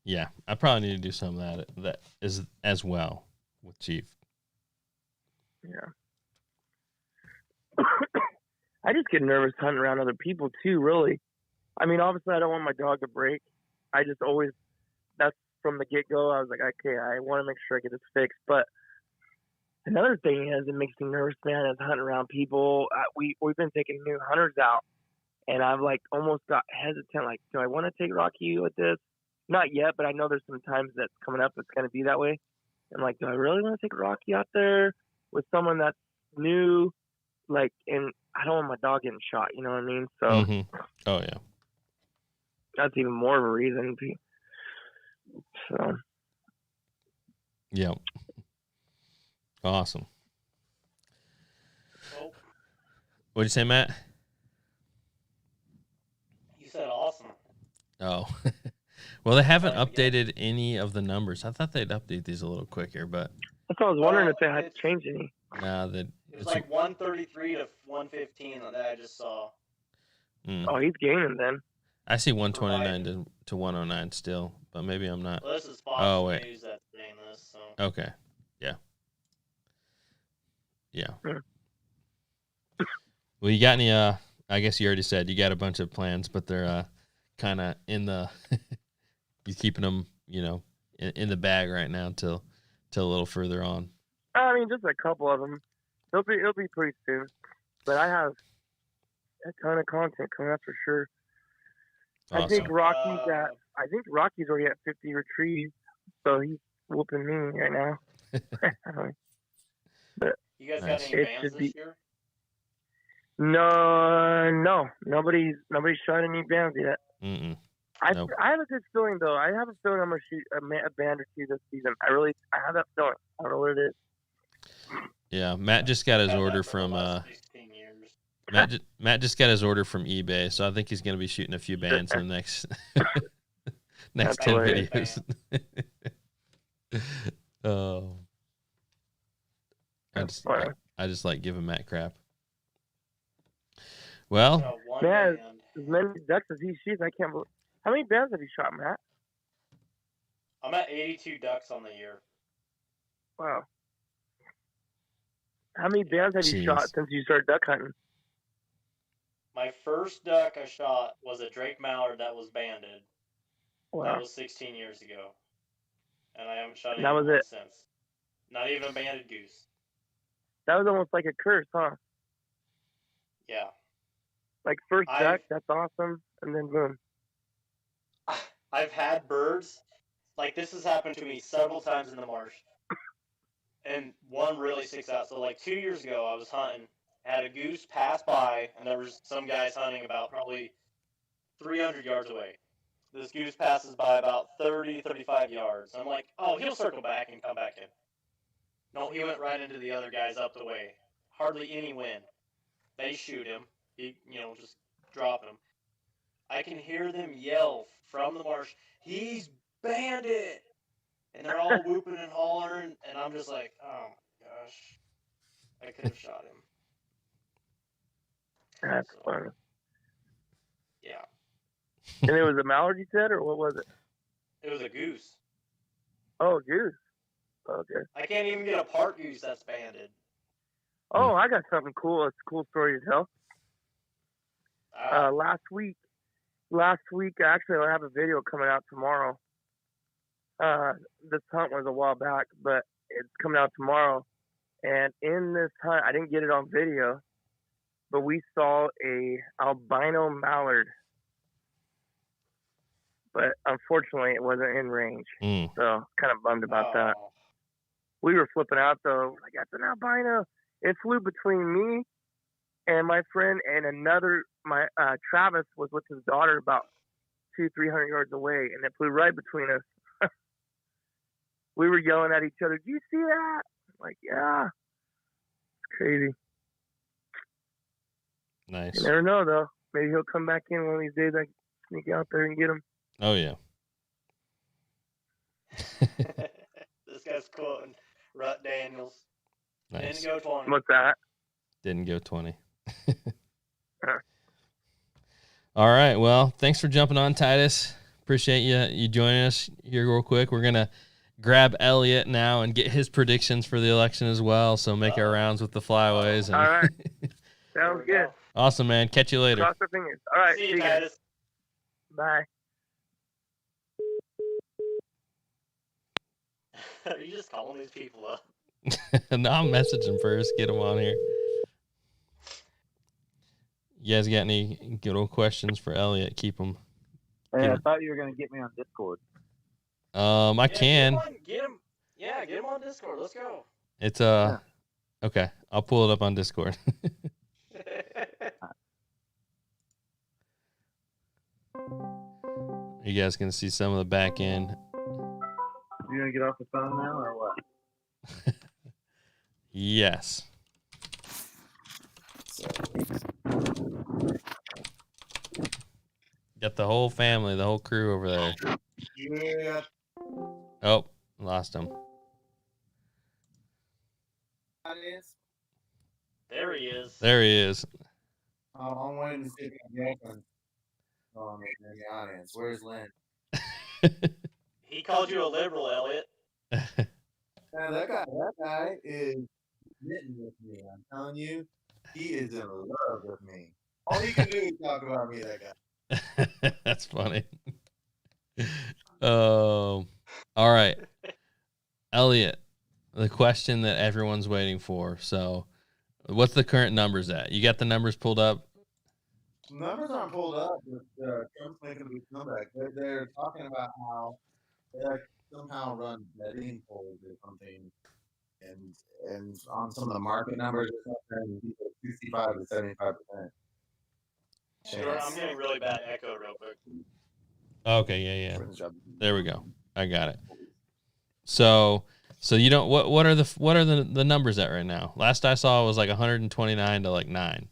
Yeah, I probably need to do some of that is as well with Chief. Yeah. I just get nervous hunting around other people too, really. I mean, obviously I don't want my dog to break. I just always, that's from the get-go, I was like, okay, I want to make sure I get this fixed. But another thing is, it makes me nervous, man, is hunting around people. We've been taking new hunters out, and I've like almost got hesitant, like, do I want to take Rocky with this? Not yet, but I know there's some times that's coming up that's going to be that way. I'm like, do I really want to take Rocky out there with someone that's new? Like, and I don't want my dog getting shot, you know what I mean? So, Oh, yeah. That's even more of a reason. So, yeah. Awesome. Oh, What'd you say, Matt? you said awesome. Oh. Well, they haven't updated any of the numbers. I thought they'd update these a little quicker, but that's what I was wondering if they had to change any. nah, It was like 133 to 115 that I just saw. Oh, he's gaining then. I see 129 to 109 still, but maybe I'm not. Well, this is Fox News that's saying this. So. Okay. Yeah. Yeah. Well, you got any, I guess you already said you got a bunch of plans, but they're kind of in the, you're keeping them, you know, in the bag right now till a little further on. I mean, just a couple of them. It'll be pretty soon. But I have a ton of content coming up for sure. I think Awesome. Rocky's already at 50 retrieves, so he's whooping me right now. You guys Nice. got any It bands should this be- year? No, nobody's shot any bands yet. Mm-mm. I Nope. have a good feeling though. I have a feeling I'm gonna shoot a band or two this season. I have that feeling. I don't know what it is. Yeah, Matt just got his Had that order for the from last 16 years. Matt just got his order from eBay, so I think he's going to be shooting a few bands in the next next That's 10 hilarious. videos. Oh, That's funny. I just like giving Matt crap. Well, One Man. band. As many ducks as he shoots, I can't believe. How many bands have you shot, Matt? I'm at 82 ducks on the year. Wow. How many bands have you Jeez. shot since you started duck hunting? My first duck I shot was a Drake mallard that was banded. That Wow. was 16 years ago. And I haven't shot That was anyone it. since. Not even a banded goose. That was almost like a curse, huh? Yeah. Like first I- duck, that's awesome, and then boom. I've had birds. Like, this has happened to me several times in the marsh. And one really sticks out. So, like, 2 years ago, I was hunting. Had a goose pass by, and there was some guys hunting about probably 300 yards away. This goose passes by about 30, 35 yards. I'm like, oh, he'll circle back and come back in. No, he went right into the other guys up the way. Hardly any wind. They shoot him. He, just drop him. I can hear them yell from the marsh, "He's banded!" And they're all whooping and hollering, and I'm just like, oh my gosh. I could have shot him. That's So, funny. yeah. And it was a mallard, you said, or what was it? It was a goose. Oh, goose. Okay. I can't even get a park goose that's banded. Oh, I got something cool. It's a cool story to tell. Last week, actually, I have a video coming out tomorrow. This hunt was a while back, but it's coming out tomorrow. And in this hunt, I didn't get it on video, but we saw a albino mallard. But unfortunately, it wasn't in range. So kind of bummed about that. We were flipping out though. Like, that's an albino. It flew between me and my friend and Travis was with his daughter about 200-300 yards away, and it flew right between us. We were yelling at each other, "Do you see that?" I'm like, yeah. It's crazy. nice. You never know though. Maybe he'll come back in one of these days. I can sneak out there and get him. Oh yeah. This guy's quoting Rut Daniels. Nice. Didn't go 20. What's that? Didn't go 20. All right. Well, thanks for jumping on, Titus. Appreciate you joining us here real quick. We're going to grab Elliott now and get his predictions for the election as well. So make our rounds with the flyways. And All right. There Sounds we good. go. awesome, man. Catch you later. Cross our fingers. All right. See See you, you guys. Titus. Bye. Are you just calling these people up? No, I'll message him first. Get him on here. You guys got any good old questions for Elliott? Keep them. Hey, I thought you were going to get me on Discord. I can. Get him. Yeah, get him on Discord. Let's go. It's okay. I'll pull it up on Discord. You guys can see some of the back end. You going to get off the phone now or what? Yes. Got the whole family, the whole crew over there. Yeah. Oh, lost him. There he is. There he is. I'm waiting to see if my girlfriend in the audience. Where's Lynn? He called you a liberal, Elliott. Man, that guy is smitten with me. I'm telling you, he is in love with me. All he can do is talk about me, that guy. That's funny. All right. Elliott, the question that everyone's waiting for. So, what's the current numbers at? You got the numbers pulled up? numbers aren't pulled up, but Trump's making a big comeback. They're talking about how they like somehow run betting polls or something, and on some of the market numbers or something, 65 to 75%. Sure, I'm getting really bad echo real quick. Okay, yeah. There we go. I got it. So you don't what are the numbers at right now? Last I saw was like 129 to like 9.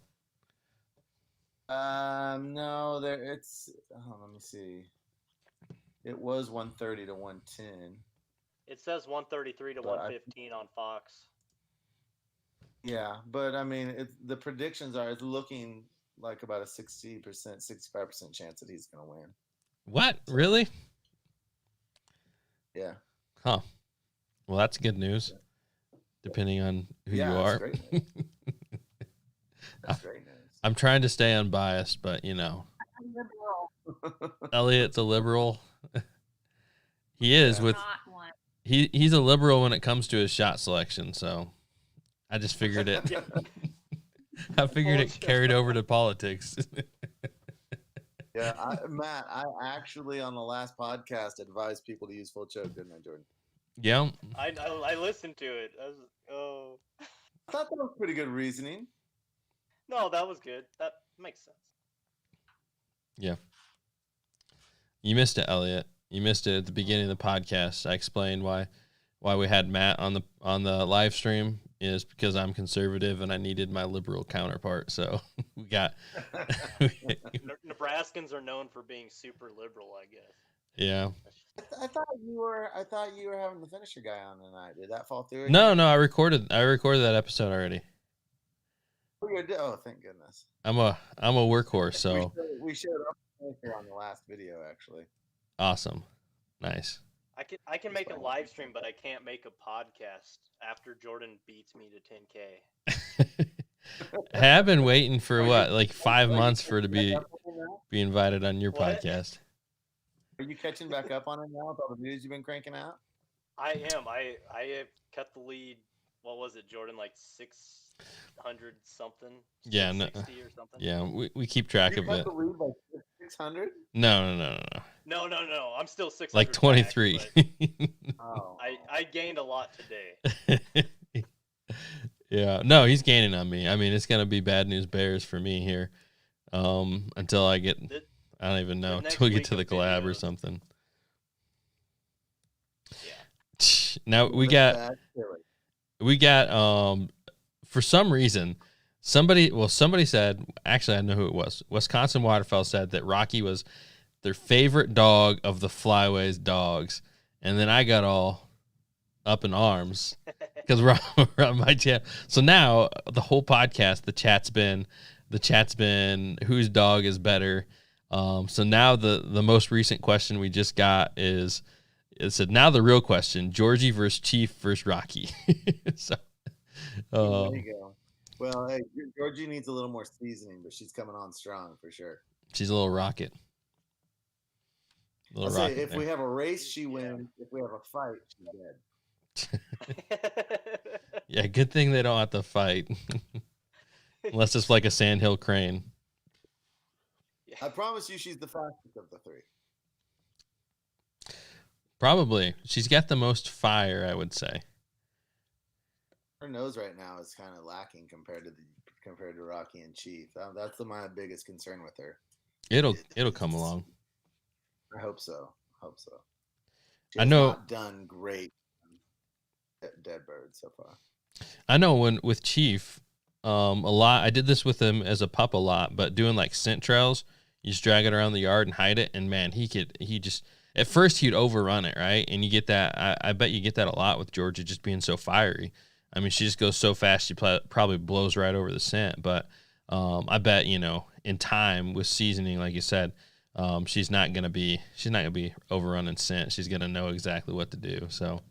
No, it's let me see. It was 130 to 110. It says 133 to 115 on Fox. Yeah, but I mean, the predictions are it's looking like about a 60%, 65% chance that he's going to win. What? Really? Yeah. Huh. Well, that's good news. Depending on who you are. Great news. That's great news. I'm trying to stay unbiased, but Elliott's a liberal. He is with he's a liberal when it comes to his shot selection, so I just figured it. I figured it carried over to politics. Yeah, Matt, I actually on the last podcast advised people to use full choke, didn't I, Jordan? Yeah. I listened to it. I thought that was pretty good reasoning. No, that was good. That makes sense. Yeah. You missed it, Elliott. You missed it at the beginning of the podcast. I explained why we had Matt on the live stream is because I'm conservative and I needed my liberal counterpart. So we got Nebraskans are known for being super liberal, I guess. Yeah. I thought you were having the finisher guy on tonight. Did that fall through? No, I recorded that episode already. Oh, thank goodness. I'm a workhorse, so we showed up on the last video actually. Awesome. Nice. I can make a live stream, but I can't make a podcast after Jordan beats me to 10K. Hey, I've been waiting for like 5 months for to be invited on your podcast. Are you catching back up on it now with all the videos you've been cranking out? I am. I have cut the lead. What was it, Jordan? Like 600 something? Yeah, 60 or something? Yeah, we keep track of it. You cut the lead like 600? No. No. I'm still 600. Like 23. Back, I gained a lot today. Yeah, no, he's gaining on me. I mean, it's gonna be bad news bears for me here, until I get. I don't even know until we get to the collab or something. Yeah. Now we got for some reason somebody said, actually I know who it was. Wisconsin Waterfowl said that Rocky was their favorite dog of the Flyways dogs, and then I got all up in arms because we're on my chat. So now the whole podcast, the chat's been whose dog is better. So now the most recent question we just got it said, now the real question, Georgie versus Chief versus Rocky. So there you go. Well, hey, Georgie needs a little more seasoning, but she's coming on strong for sure. She's a little rocket. I'll say if we have a race, she wins. If we have a fight, she's dead. Yeah, good thing they don't have to fight. Unless it's like a sandhill crane. I promise you she's the fastest of the three. Probably. She's got the most fire, I would say. Her nose right now is kind of lacking compared to Rocky and Chief. That's my biggest concern with her. It'll come along. I hope so. I know. Not done great at Dead Bird so far. I know with Chief, a lot. I did this with him as a pup a lot, but doing like scent trails, you just drag it around the yard and hide it, and man, he just at first he'd overrun it, right? And you get that. I bet you get that a lot with Georgia just being so fiery. I mean, she just goes so fast, she probably blows right over the scent. But I bet in time with seasoning, like you said, she's not gonna be overrunning scent. She's gonna know exactly what to do. So.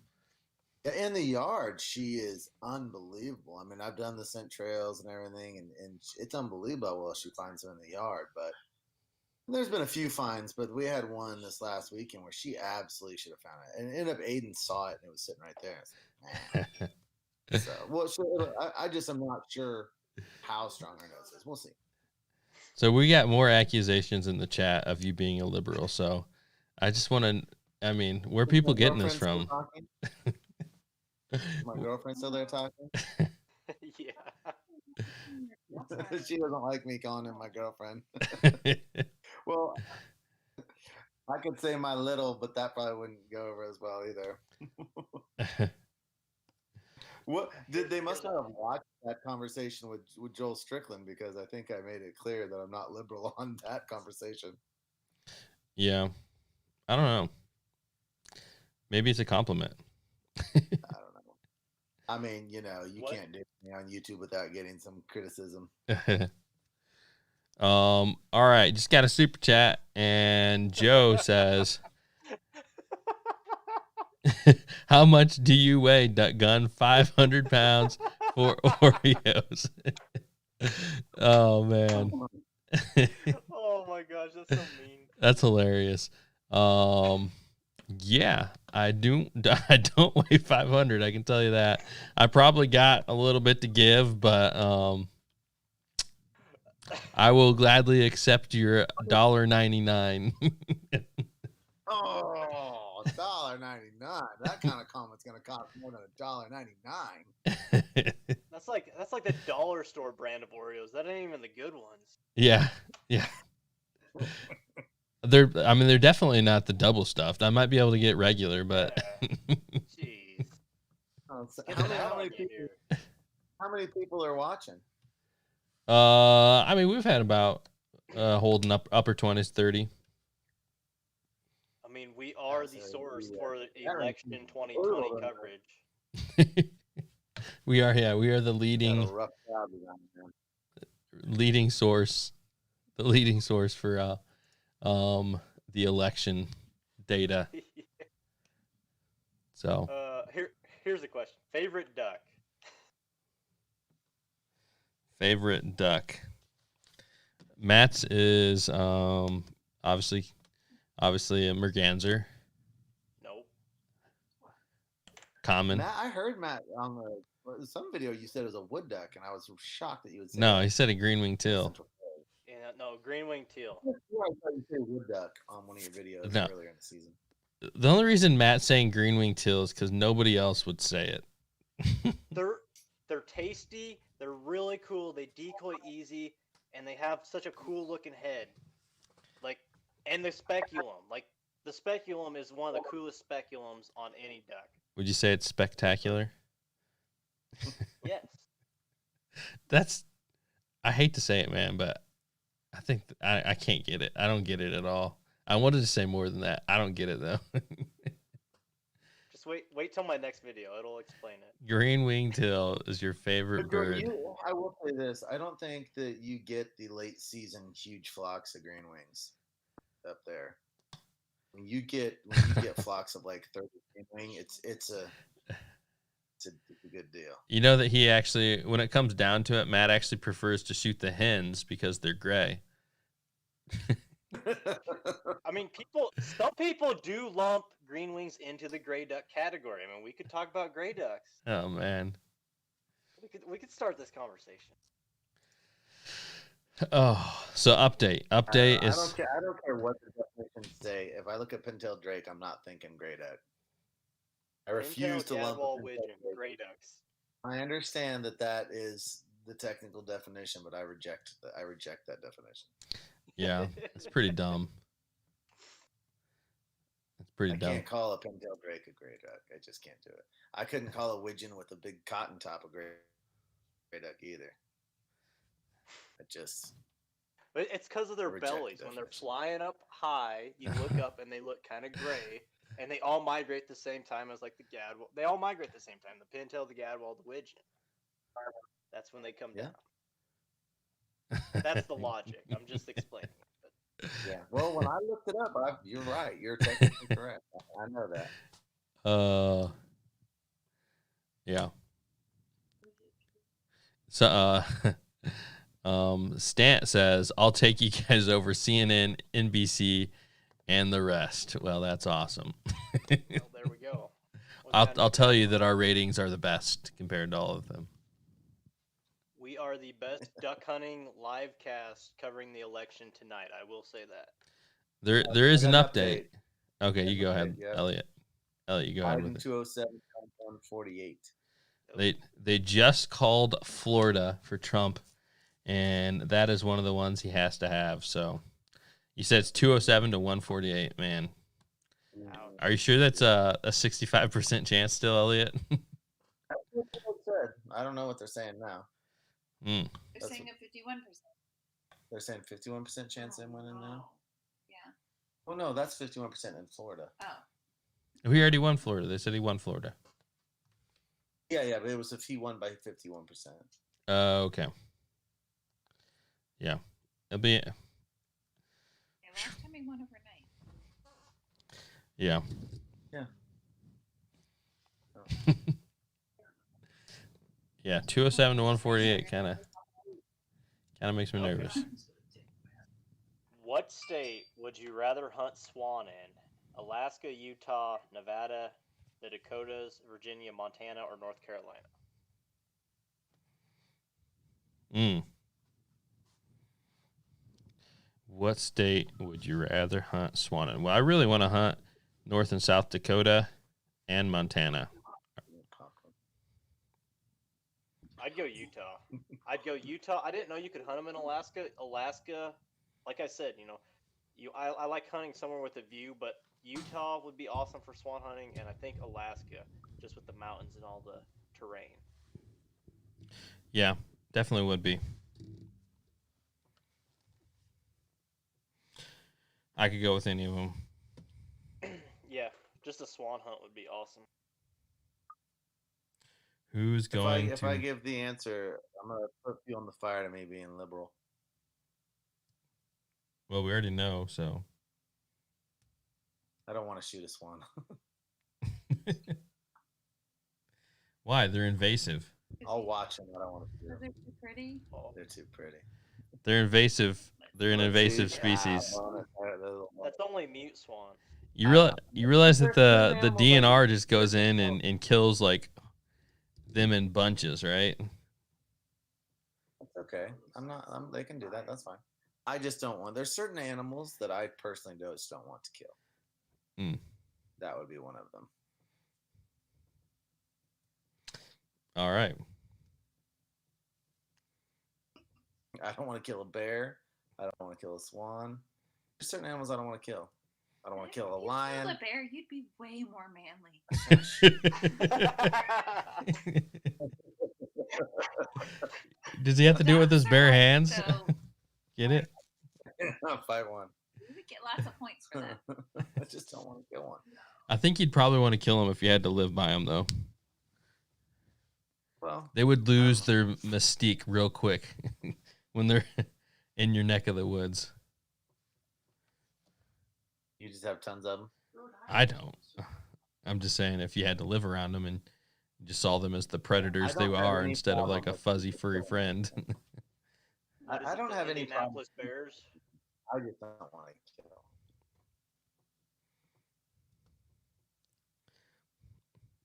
In the yard, she is unbelievable. I mean, I've done the scent trails and everything, and it's unbelievable how well she finds them in the yard. But there's been a few finds, but we had one this last weekend where she absolutely should have found it. And it ended up Aiden saw it, and it was sitting right there. I am not sure how strong her nose is. We'll see. So we got more accusations in the chat of you being a liberal. So I just want to, I mean, where are people getting this from? My girlfriend's still there talking? Yeah. She doesn't like me calling him my girlfriend. Well, I could say my little, but that probably wouldn't go over as well either. What they must not have watched that conversation with Joel Strickland, because I think I made it clear that I'm not liberal on that conversation. Yeah. I don't know. Maybe it's a compliment. I don't know. I mean, you know, you can't do me on YouTube without getting some criticism. All right, just got a super chat, and Joe says, how much do you weigh, Duck Gun? 500 pounds for Oreos. Oh, man. Oh, my gosh, that's so mean. That's hilarious. Yeah, I don't weigh 500, I can tell you that. I probably got a little bit to give, but I will gladly accept your $1.99. Oh, $1.99. That kind of comment's gonna cost more than $1.99. That's like the dollar store brand of Oreos. That ain't even the good ones. Yeah. They're definitely not the double stuffed. I might be able to get regular, but Jeez. So how many people are watching? we've had about holding up upper 20s, 30. I mean, we are the source for election 2020 coverage. We are the leading source. The leading source for the election data. So here's a question. Favorite duck? Matt's is obviously a merganser. Nope. Common. Matt, I heard Matt on some video you said it was a wood duck, and I was shocked that you would say No, he said a green-winged teal. Yeah, no, green-winged teal. I thought you said wood duck on one of your videos earlier in the season. The only reason Matt's saying green-winged teal is because nobody else would say it. They're tasty. They're really cool. They decoy easy, and they have such a cool looking head. And the speculum. The speculum is one of the coolest speculums on any duck. Would you say it's spectacular? Yes. I hate to say it, man, but I think I can't get it. I don't get it at all. I wanted to say more than that. I don't get it, though. Just wait till my next video. It'll explain it. Green-winged teal is your favorite bird. I will say this. I don't think that you get the late season huge flocks of green wings up there. When you get flocks of like 30 green wing, it's a good deal. You know that he actually, when it comes down to it, Matt actually prefers to shoot the hens because they're gray. I mean, some people do lump green wings into the gray duck category. I mean, we could talk about gray ducks. Oh man, we could start this conversation. Oh, so update is. I don't care what the definitions say. If I look at pintail drake, I'm not thinking gray duck. I refuse to lump gray ducks. I understand that is the technical definition, but I reject that definition. Yeah, it's pretty dumb. It's pretty dumb. I can't call a pintail drake a gray duck. I just can't do it. I couldn't call a widgeon with a big cotton top a gray duck either. But it's because of their bellies. When they're flying up high, you look up and they look kind of gray, and they all migrate the same time as like the gadwall. They all migrate at the same time. The pintail, the gadwall, the widgeon. That's when they come down. That's the logic. I'm just explaining. Yeah. Well, when I looked it up, you're right. You're technically correct. I know that. Yeah. So, Stant says, "I'll take you guys over CNN, NBC, and the rest." Well, that's awesome. Well, there we go. I'll tell you that our ratings are the best compared to all of them. We are the best duck hunting live cast covering the election tonight. I will say that. There is I an got update. Okay, you go ahead, yeah. Elliott. Elliott, you go ahead with Biden it. 207, Trump 148. They just called Florida for Trump, and that is one of the ones he has to have. So you said it's 207 to 148, man. Are you sure that's a 65% chance still, Elliott? That's what people said. I don't know what they're saying now. Mm. They're saying a 51%. They're saying 51% chance they went in now? Yeah. Oh, no, that's 51% in Florida. Oh. We already won Florida. They said he won Florida. Yeah, but it was if he won by 51%. Okay. Yeah. It'll be. Yeah, last time he won overnight. Yeah. Yeah. Yeah, 207 to 148 kind of makes me nervous. What state would you rather hunt swan in? Alaska, Utah, Nevada, the Dakotas, Virginia, Montana, or North Carolina? What state would you rather hunt swan in? Well, I really want to hunt North and South Dakota and Montana. I'd go Utah. I didn't know you could hunt them in Alaska. Alaska, like I said, I like hunting somewhere with a view, but Utah would be awesome for swan hunting, and I think Alaska, just with the mountains and all the terrain. Yeah, definitely would be. I could go with any of them. Yeah, just a swan hunt would be awesome. Who's going If I give the answer, I'm going to put you on the fire to me being liberal. Well, we already know, so. I don't want to shoot a swan. Why? They're invasive. I'll watch them. I don't want to shoot them. They're too pretty. Oh, they're too pretty. They're invasive. They're an invasive species. That's only mute swan. You realize that the DNR just goes in and kills like them in bunches, right? That's okay. They can do that. That's fine. I just don't want. There's certain animals that I personally just don't want to kill. That would be one of them. All right. I don't want to kill a bear. I don't want to kill a swan. There's certain animals I don't want to kill. I don't want to kill a lion. If you killed a bear, you'd be way more manly. Does he have to do it with his bare hands? So Get it? 5-1. you would get lots of points for that. I just don't want to kill one. I think you'd probably want to kill him if you had to live by him, though. Well, They would lose their mystique real quick when they're in your neck of the woods. you just have tons of them. I don't. I'm just saying if you had to live around them and you just saw them as the predators they don't have are any instead of like a problem with fuzzy furry friend. What is I it, don't the have any problem. Indianapolis Bears. I just don't want to kill.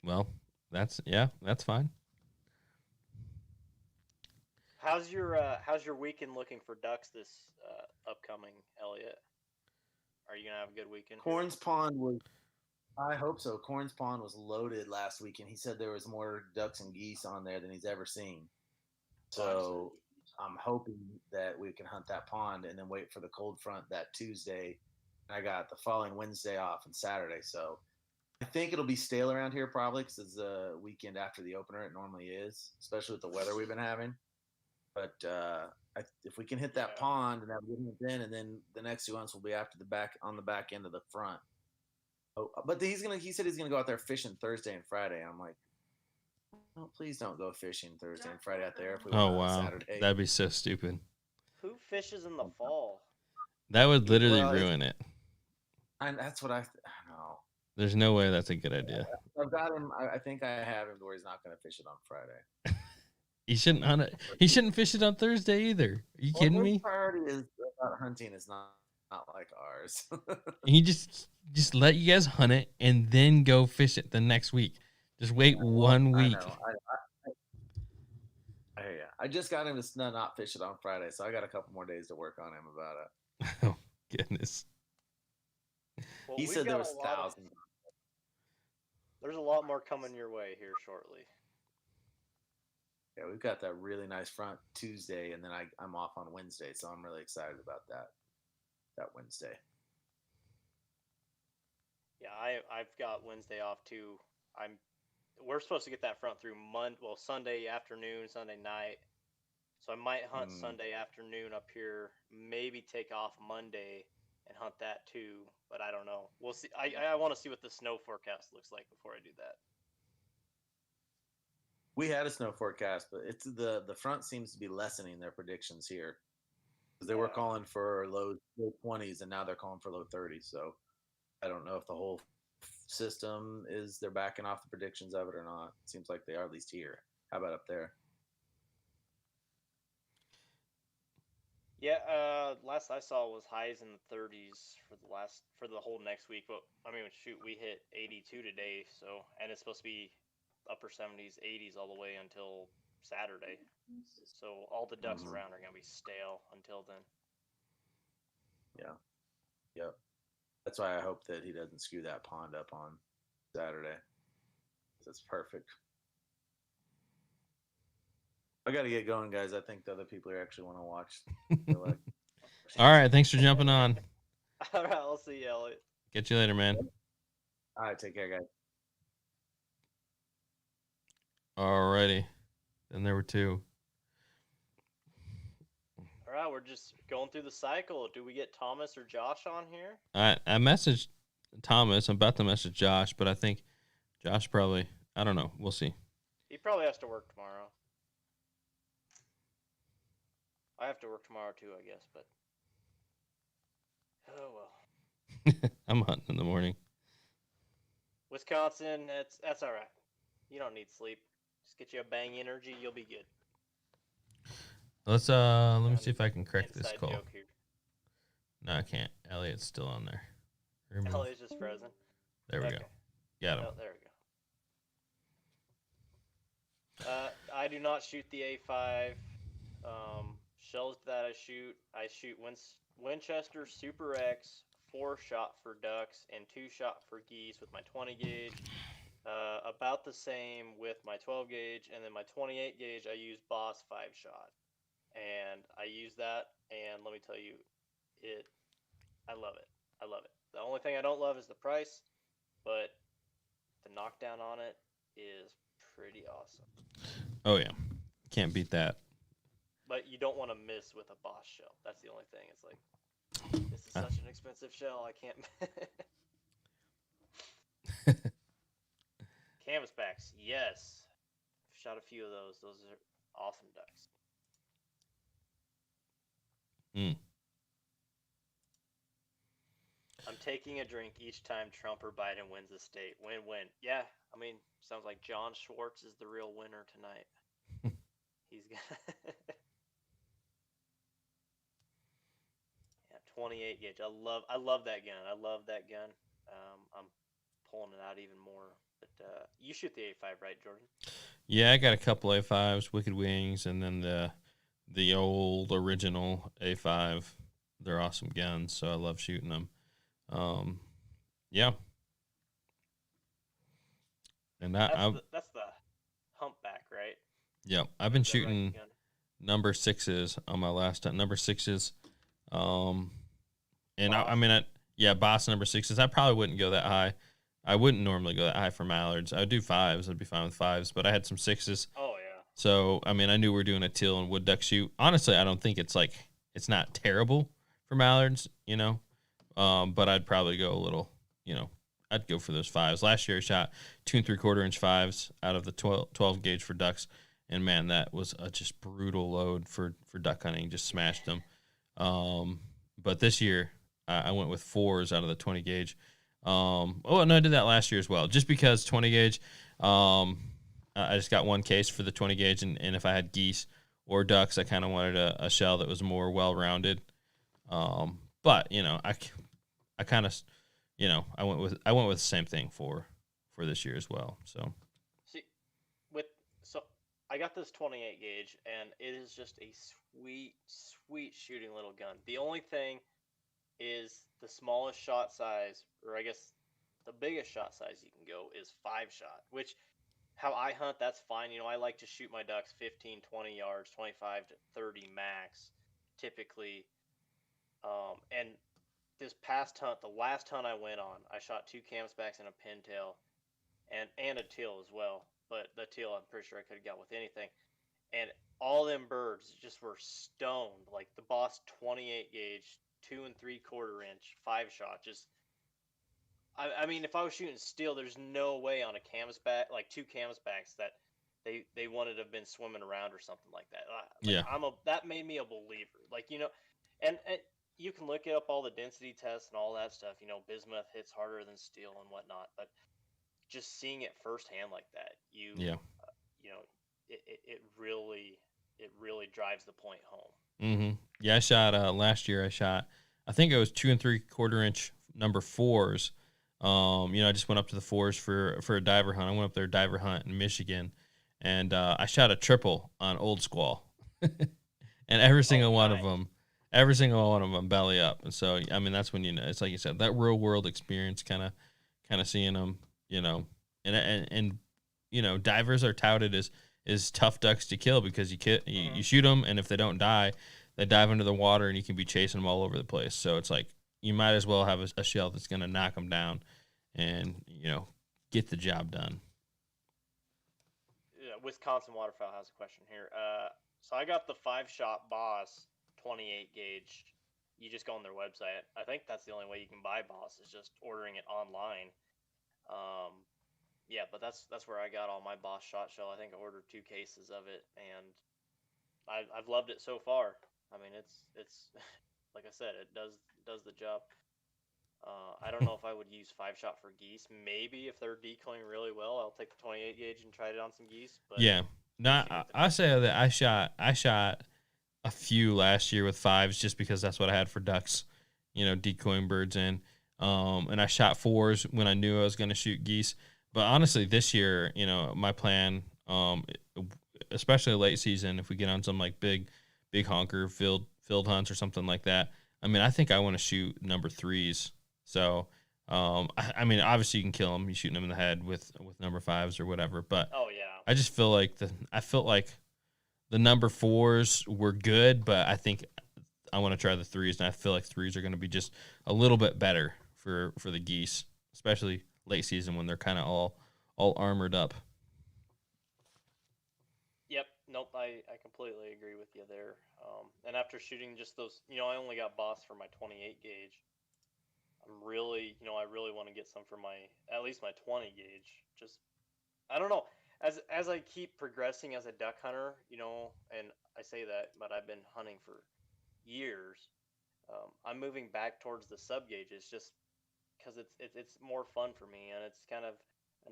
Well, that's fine. How's your weekend looking for ducks this upcoming, Elliott? Are you gonna have a good weekend? Corn's Pond was. I hope so. Corn's Pond was loaded last weekend. He said there was more ducks and geese on there than he's ever seen. So I'm hoping that we can hunt that pond and then wait for the cold front that Tuesday. I got the following Wednesday off and Saturday. So I think it'll be stale around here probably because it's a weekend after the opener. It normally is, especially with the weather we've been having. But if we can hit that pond and have a good hunt then, and then the next 2 months will be after on the back end of the front. Oh, but he said he's gonna go out there fishing Thursday and Friday. I'm like, oh, please don't go fishing Thursday and Friday out there. If we Oh went on wow, Saturday. that'd be so stupid. Who fishes in the fall? That would literally Well, ruin it. And that's what I know. There's no way that's a good idea. I've got him. I think I have him to where he's not going to fish it on Friday. He shouldn't hunt it. He shouldn't fish it on Thursday either. Are you kidding his me? priority is about hunting is not like ours. He just let you guys hunt it and then go fish it the next week. Just wait 1 week. I know. Hey, I just got him to not fish it on Friday, so I got a couple more days to work on him about it. Oh, goodness. Well, He we've said there got was thousands. There's a lot more coming your way here shortly. Yeah, we've got that really nice front Tuesday, and then I'm off on Wednesday, so I'm really excited about that Wednesday. Yeah, I've got Wednesday off too. We're supposed to get that front through Sunday afternoon, Sunday night. So I might hunt Sunday afternoon up here, maybe take off Monday and hunt that too, but I don't know. We'll see. I want to see what the snow forecast looks like before I do that. We had a snow forecast, but it's the front seems to be lessening their predictions here. They were calling for low 20s, and now they're calling for low 30s. So I don't know if the whole system they're backing off the predictions of it or not. It seems like they are, at least here. How about up there? Yeah, last I saw was highs in the 30s for the whole next week. But I mean, shoot, we hit 82 today, and it's supposed to be upper 70s, 80s all the way until Saturday. So all the ducks around are gonna be stale until then. Yeah. Yep. That's why I hope that he doesn't screw that pond up on Saturday. That's perfect. I got to get going, guys. I think the other people here actually want to watch. All right. Thanks for jumping on. All right. I'll see you, Elliott. Catch you later, man. All right. Take care, guys. All righty. Then there were two. All right. We're just going through the cycle. Do we get Thomas or Josh on here? I messaged Thomas. I'm about to message Josh, but I think Josh probably, I don't know. We'll see. He probably has to work tomorrow. I have to work tomorrow too, I guess, but oh well. I'm hunting in the morning. Wisconsin, that's all right. You don't need sleep. Just get you a bang energy, you'll be good. Let's let me see if I can correct this Inside call. joke here. No, I can't. Elliott's still on there. Remove. Elliott's just frozen. There we go. Got him. Oh, there we go. I do not shoot the A5. Shells that I shoot Winchester Super X 4-shot for ducks and 2-shot for geese with my 20 gauge. About the same with my 12 gauge, and then my 28 gauge I use Boss 5-shot, and I use that, and let me tell you, I love it. I love it. The only thing I don't love is the price, but the knockdown on it is pretty awesome. Oh yeah, can't beat that. But you don't want to miss with a Boss shell. That's the only thing. It's like, this is such an expensive shell. I can't. Canvasbacks, yes. I've shot a few of those. Those are awesome ducks. I'm taking a drink each time Trump or Biden wins the state. Win-win. Yeah, I mean, sounds like John Schwartz is the real winner tonight. He's got 28 gauge. I love that gun. I love that gun. I'm pulling it out even more. But you shoot the A5, right, Jordan? Yeah, I got a couple A5s, Wicked Wings, and then the old original A5. They're awesome guns, so I love shooting them. Yeah. And that's the humpback, right? Yeah, I've been shooting number 6s on my last time. Number 6s. And Boss number 6s. I probably wouldn't go that high. I wouldn't normally go that high for mallards. I would do 5s. I'd be fine with 5s, but I had some 6s. Oh yeah. So I mean, I knew we were doing a teal and wood duck shoot. Honestly, I don't think it's not terrible for mallards, but I'd probably go a little, I'd go for those 5s. Last year I shot 2 3/4 inch 5s out of the 12 gauge for ducks. And man, that was a just brutal load for duck hunting. Just smashed them. But this year I went with 4s out of the 20 gauge. I did that last year as well. Just because 20 gauge, I just got one case for the 20 gauge, and if I had geese or ducks, I kind of wanted a shell that was more well-rounded. But I kind of, I went with the same thing for this year as well. So. See, so I I got this 28 gauge, and it is just a sweet, sweet shooting little gun. The only thing is the smallest shot size, or I guess the biggest shot size you can go is 5-shot, which how I hunt, that's fine. You know, I like to shoot my ducks 15, 20 yards, 25 to 30 max, typically. And this past hunt, the last hunt I went on, I shot 2 canvasbacks and a pintail, and a teal as well. But the teal, I'm pretty sure I could have got with anything. And all them birds just were stoned. Like the Boss 28 gauge, 2 3/4 inch, 5-shot. Just, I mean, if I was shooting steel, there's no way on a canvasback, like 2 canvasbacks, that they wanted to have been swimming around or something like that. Yeah. That made me a believer. Like, you know, and you can look up all the density tests and all that stuff. You know, bismuth hits harder than steel and whatnot, but just seeing it firsthand like that, you know, it really drives the point home. Mm-hmm. Yeah, I shot last year. I think it was 2 3/4 inch number 4s. You know, I just went up to the 4s for a diver hunt. I went up there diver hunt in Michigan, and I shot a triple on Old Squall, and every single one of them belly up. And so, I mean, that's when, you know, it's like you said, that real world experience, kind of seeing them, you know, and you know, divers are touted as tough ducks to kill because you shoot them, and if they don't die, they dive into the water, and you can be chasing them all over the place. So it's like, you might as well have a shell that's going to knock them down and, you know, get the job done. Yeah, Wisconsin Waterfowl has a question here. So I got the 5-shot Boss 28 gauge. You just go on their website. I think that's the only way you can buy Boss, is just ordering it online. Yeah, but that's where I got all my Boss shot shell. I think I ordered 2 cases of it, and I've loved it so far. I mean, it's like I said, it does the job. I don't know if I would use 5-shot for geese. Maybe if they're decoying really well, I'll take the 28 gauge and try it on some geese. But yeah, no, I say that I shot a few last year with 5s just because that's what I had for ducks, you know, decoying birds in. And I shot 4s when I knew I was going to shoot geese. But honestly, this year, you know, my plan, especially late season, if we get on some like big honker field hunts or something like that, I mean, I think I want to shoot number 3s. So, I mean, obviously you can kill them. You shooting them in the head with number 5s or whatever. But oh yeah, I just feel like the number 4s were good, but I think I want to try the 3s, and I feel like 3s are going to be just a little bit better for the geese, especially late season when they're kind of all armored up. Yep. Nope. I completely agree with you there. And after shooting just those, you know, I only got Boss for my 28 gauge. I really want to get some for at least my 20 gauge. Just, I don't know. As I keep progressing as a duck hunter, you know, and I say that, but I've been hunting for years. I'm moving back towards the sub gauges just because it's more fun for me, and it's kind of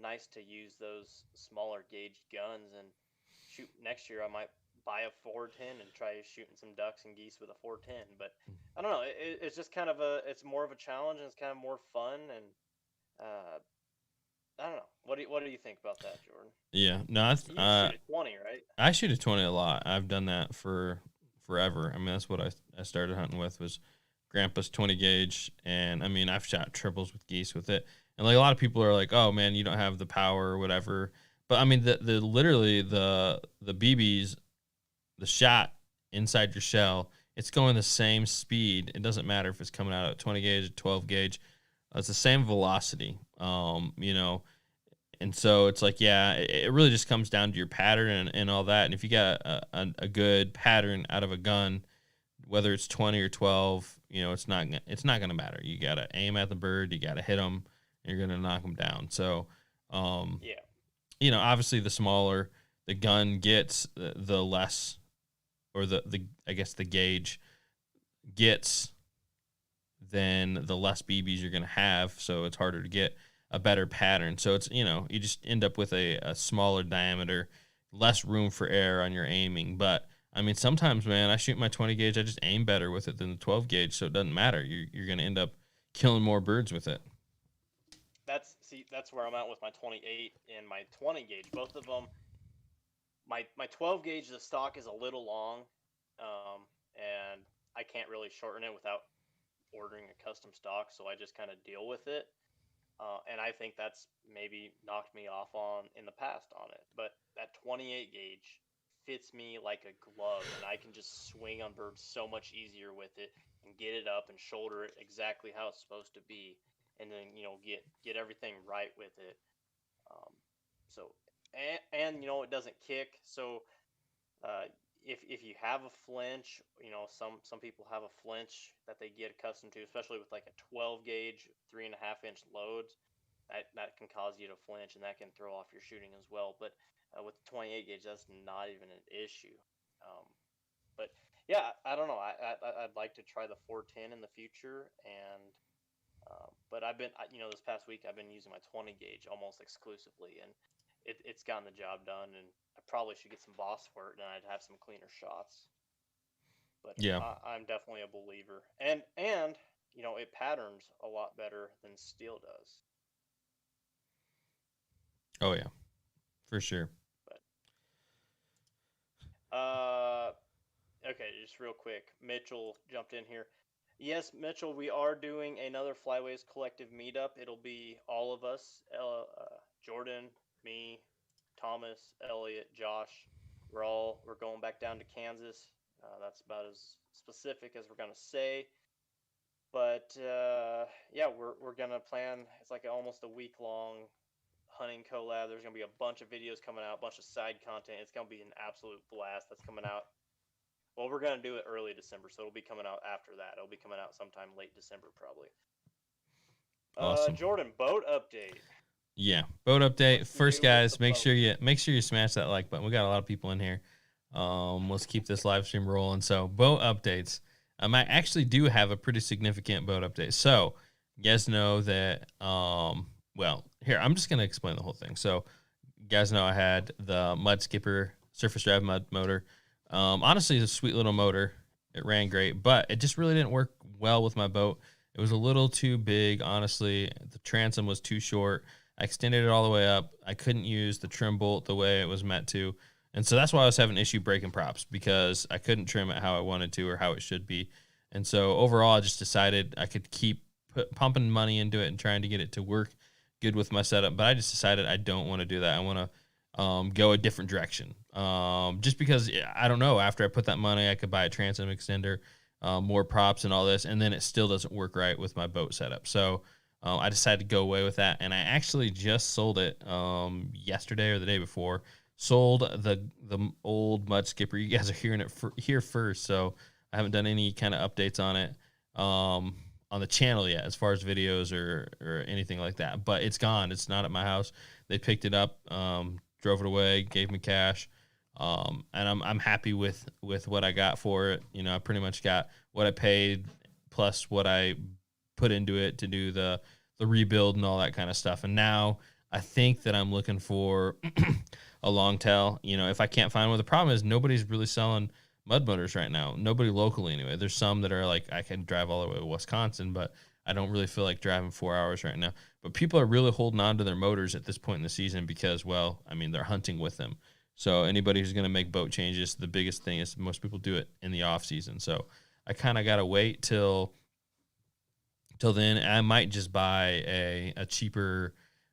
nice to use those smaller gauge guns. And shoot, next year I might buy a 410 and try shooting some ducks and geese with a 410. But I don't know, it's just kind of it's more of a challenge, and it's kind of more fun. And I don't know, what do you think about that, Jordan? Yeah, no, You shoot a 20, right? I shoot a 20 a lot. I've done that for forever. I mean, that's what I started hunting with, was Grandpa's 20 gauge, and I mean, I've shot triples with geese with it. And like, a lot of people are like, "Oh man, you don't have the power or whatever." But I mean, the literally the BBs, the shot inside your shell, it's going the same speed. It doesn't matter if it's coming out at 20 gauge or 12 gauge. It's the same velocity. You know, and so it's like, yeah, it really just comes down to your pattern and all that. And if you got a good pattern out of a gun, whether it's 20 or 12, you know, it's not going to matter. You got to aim at the bird, you got to hit them, and you're going to knock them down. So, yeah, you know, obviously the smaller the gun gets, the less, or I guess the gauge gets, then the less BBs you're going to have. So it's harder to get a better pattern. So it's, you know, you just end up with a smaller diameter, less room for error on your aiming. But I mean, sometimes, man, I shoot my 20 gauge, I just aim better with it than the 12 gauge. So it doesn't matter. You're going to end up killing more birds with it. That's where I'm at with my 28 and my 20 gauge. Both of them, my 12 gauge, the stock is a little long, and I can't really shorten it without ordering a custom stock, so I just kind of deal with it. And I think that's maybe knocked me off on in the past on it. But that 28 gauge fits me like a glove, and I can just swing on birds so much easier with it and get it up and shoulder it exactly how it's supposed to be, and then get everything right with it. So and it doesn't kick. So if you have a flinch, some people have a flinch that they get accustomed to, especially with like a 12 gauge 3.5-inch loads. That can cause you to flinch, and that can throw off your shooting as well. But with the 28 gauge, that's not even an issue. But yeah, I don't know. I'd like to try the 410 in the future, and but I've been this past week I've been using my 20 gauge almost exclusively, and it's gotten the job done. And I probably should get some boss for it, and I'd have some cleaner shots. But Yeah. I'm definitely a believer, and it patterns a lot better than steel does. Oh yeah, for sure. Okay, just real quick, Mitchell jumped in here. Yes, Mitchell, we are doing another Flyways Collective meetup. It'll be all of us, Jordan, me, Thomas, Elliott, Josh. We're going back down to Kansas. That's about as specific as we're gonna say. But yeah, we're gonna plan. It's like almost a week long hunting collab. There's gonna be a bunch of videos coming out, a bunch of side content. It's gonna be an absolute blast. That's coming out. Well, we're gonna do it early December, so it'll be coming out after that. It'll be coming out sometime late December, probably. Awesome. Jordan, boat update. Yeah, boat update. First, guys, make boat? sure you smash that like button. We got a lot of people in here. Let's keep this live stream rolling. So, boat updates. I actually do have a pretty significant boat update. So, you guys know that. Well, here I'm just gonna explain the whole thing. So, you guys know I had the Mud Skipper surface drive mud motor. Honestly, it's a sweet little motor. It ran great, but it just really didn't work well with my boat. It was a little too big, honestly. The transom was too short. I extended it all the way up. I couldn't use the trim bolt the way it was meant to. And so that's why I was having issue breaking props, because I couldn't trim it how I wanted to or how it should be. And so overall, I just decided I could keep pumping money into it and trying to get it to work good with my setup. But I just decided I don't want to do that. I want to go a different direction. Just because, I don't know, after I put that money, I could buy a transom extender, more props and all this, and then it still doesn't work right with my boat setup. So I decided to go away with that, and I actually just sold it yesterday or the day before. Sold the old Mud Skipper. You guys are hearing it here first, so I haven't done any kind of updates on it on the channel yet, as far as videos or anything like that. But it's gone. It's not at my house. They picked it up, drove it away, gave me cash, and I'm happy with what I got for it. I pretty much got what I paid plus what I put into it to do the rebuild and all that kind of stuff. And now I think that I'm looking for a long tail. If I can't find one, the problem is nobody's really selling mud motors right now. Nobody locally anyway. There's some that are like, I can drive all the way to Wisconsin, but I don't really feel like driving 4 hours right now. But people are really holding on to their motors at this point in the season because, well, I mean, they're hunting with them. So anybody who's going to make boat changes, the biggest thing is most people do it in the off season. So I kind of got to wait till then. I might just buy a cheaper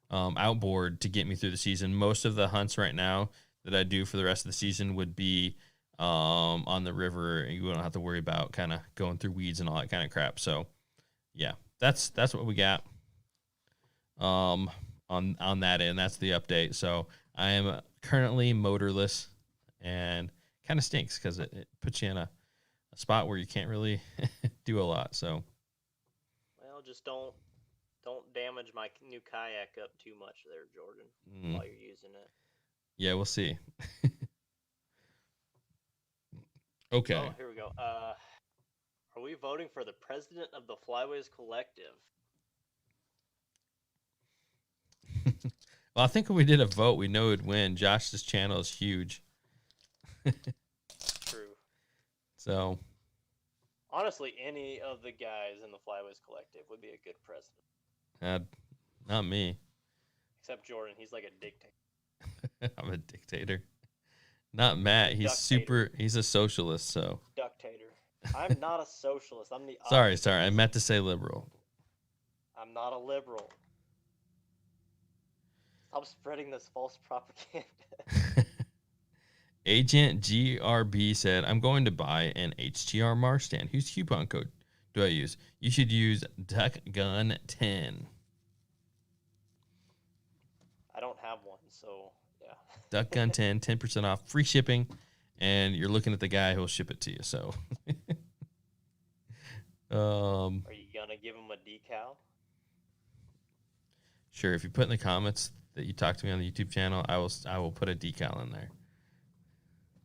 outboard to get me through the season. Most of the hunts right now that I do for the rest of the season would be on the river. You don't have to worry about kind of going through weeds and all that kind of crap. So yeah, that's what we got on that end. That's the update. So I am currently motorless, and kind of stinks because it puts you in a spot where you can't really do a lot. So Just don't damage my new kayak up too much there, Jordan, while you're using it. Yeah, we'll see. Okay. Oh, here we go. Are we voting for the president of the Flyways Collective? Well, I think if we did a vote, we know who'd win. Josh's channel is huge. True. So honestly, any of the guys in the Flyways Collective would be a good president. Not me. Except Jordan. He's like a dictator. I'm a dictator. Not Matt. He's Ductator. He's a socialist. So Ductator. I'm not a socialist. I'm the sorry. opposite. I meant to say liberal. I'm not a liberal. Stop spreading this false propaganda. Agent GRB said, "I'm going to buy an HTR Mark stand. Whose coupon code do I use? You should use DuckGun10. I don't have one, so yeah. DuckGun10, 10% off, free shipping, and you're looking at the guy who'll ship it to you. So, Are you gonna give him a decal? sure. If you put in the comments that you talked to me on the YouTube channel, I will put a decal in there.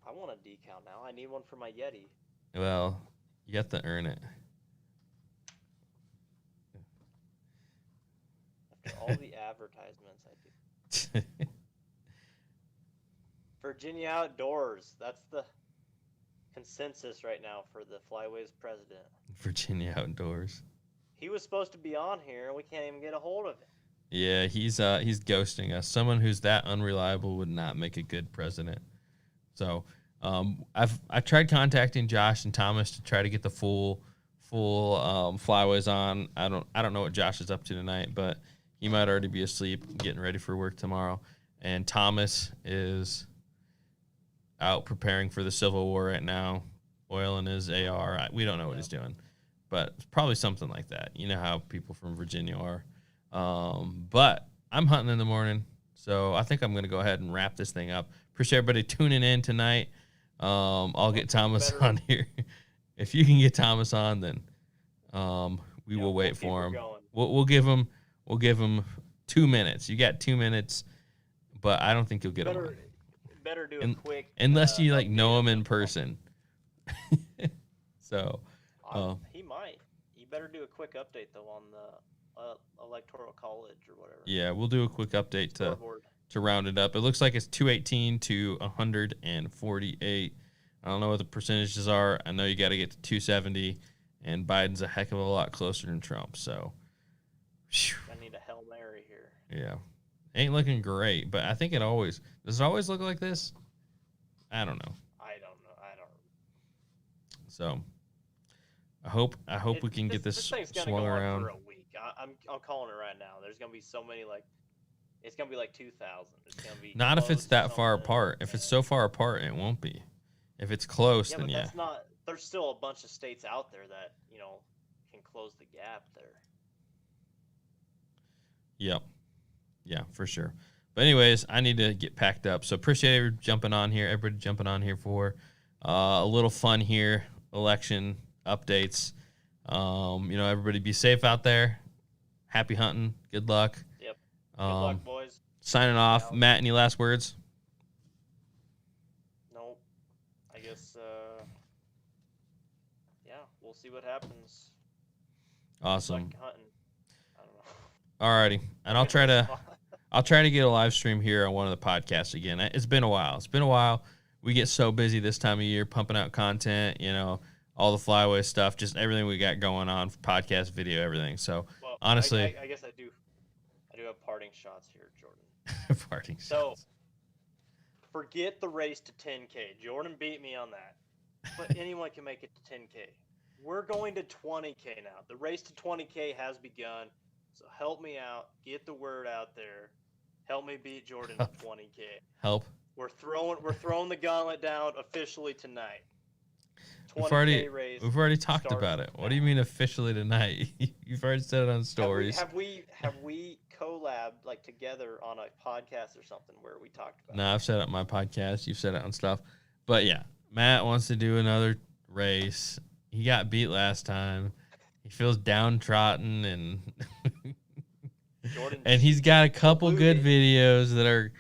I want a decal now. I need one for my Yeti. Well, you have to earn it. After all the advertisements I do. Virginia Outdoors. That's the consensus right now for the Flyways president. Virginia Outdoors. He was supposed to be on here, and we can't even get a hold of him. Yeah, he's ghosting us. Someone who's that unreliable would not make a good president. So, I tried contacting Josh and Thomas to try to get the full Flyways on. I don't know what Josh is up to tonight, but he might already be asleep, getting ready for work tomorrow. And Thomas is out preparing for the Civil War right now, oiling his AR. We don't know what he's doing, but it's probably something like that. You know how people from Virginia are. But I'm hunting in the morning, so I think I'm going to go ahead and wrap this thing up. Appreciate everybody tuning in tonight. I'll get Thomas on here. If you can get Thomas on, then we will wait for him. We'll give him 2 minutes. You got 2 minutes, but I don't think you'll get him on. Better do a quick. Unless you know him in person. So he might. You better do a quick update though on the electoral college or whatever. Yeah, we'll do a quick update to round it up. It looks like it's 218 to 148. I don't know what the percentages are. I know you got to get to 270, and Biden's a heck of a lot closer than Trump. So, I need a Hail Mary here. Yeah, ain't looking great, but I think does it always look like this? I don't know. I don't know. So, I hope we can get this thing's gonna swung go on around for a week. I'm calling it right now. There's gonna be so many it's gonna be like 2,000. It's gonna be not if it's that far apart. If it's so far apart, it won't be. If it's close, then yeah. That's not. There's still a bunch of states out there that can close the gap there. Yep. Yeah, for sure. But anyways, I need to get packed up. So appreciate everybody jumping on here for a little fun here, election updates. Everybody be safe out there. Happy hunting. Good luck. Yep. Good luck, boys. Signing off. Matt, any last words? Nope. I guess, we'll see what happens. Awesome. Like hunting. I don't know. Alrighty. And I'll try to get a live stream here on one of the podcasts again. It's been a while. We get so busy this time of year, pumping out content, all the Flyway stuff, just everything we got going on, podcast, video, everything. So honestly, I guess I do have parting shots here, Jordan. Parting so, shots. Forget the race to 10K. Jordan beat me on that. But anyone can make it to 10K. We're going to 20K now. The race to 20K has begun. So help me out. Get the word out there. Help me beat Jordan to 20K. Help. We're throwing the gauntlet down officially tonight. We've already talked about it. What do you mean officially tonight? You've already said it on stories. Have we collabed together on a podcast or something where we talked about it? No, I've said it on my podcast. You've said it on stuff. But yeah, Matt wants to do another race. He got beat last time. He feels downtrodden and and he's got a couple good videos that are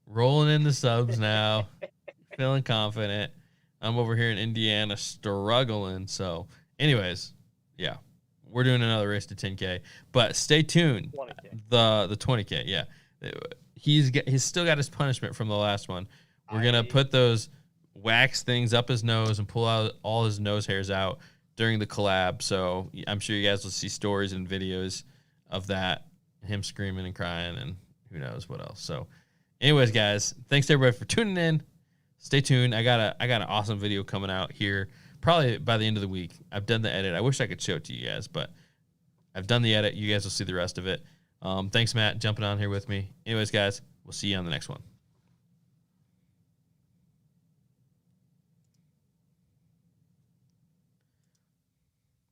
rolling in the subs now. Feeling confident. I'm over here in Indiana struggling. So, anyways, yeah, we're doing another race to 10K. But stay tuned. 20K. The 20K, yeah. He's still got his punishment from the last one. We're gonna put those wax things up his nose and pull out all his nose hairs out during the collab. So I'm sure you guys will see stories and videos of that, him screaming and crying, and who knows what else. So, anyways, guys, thanks to everybody for tuning in. stay tuned. I got an awesome video coming out here probably by the end of the week. I've done the edit. I wish I could show it to you guys, but I've done the edit. You guys will see the rest of it. Thanks, Matt, jumping on here with me. Anyways, guys, we'll see you on the next one.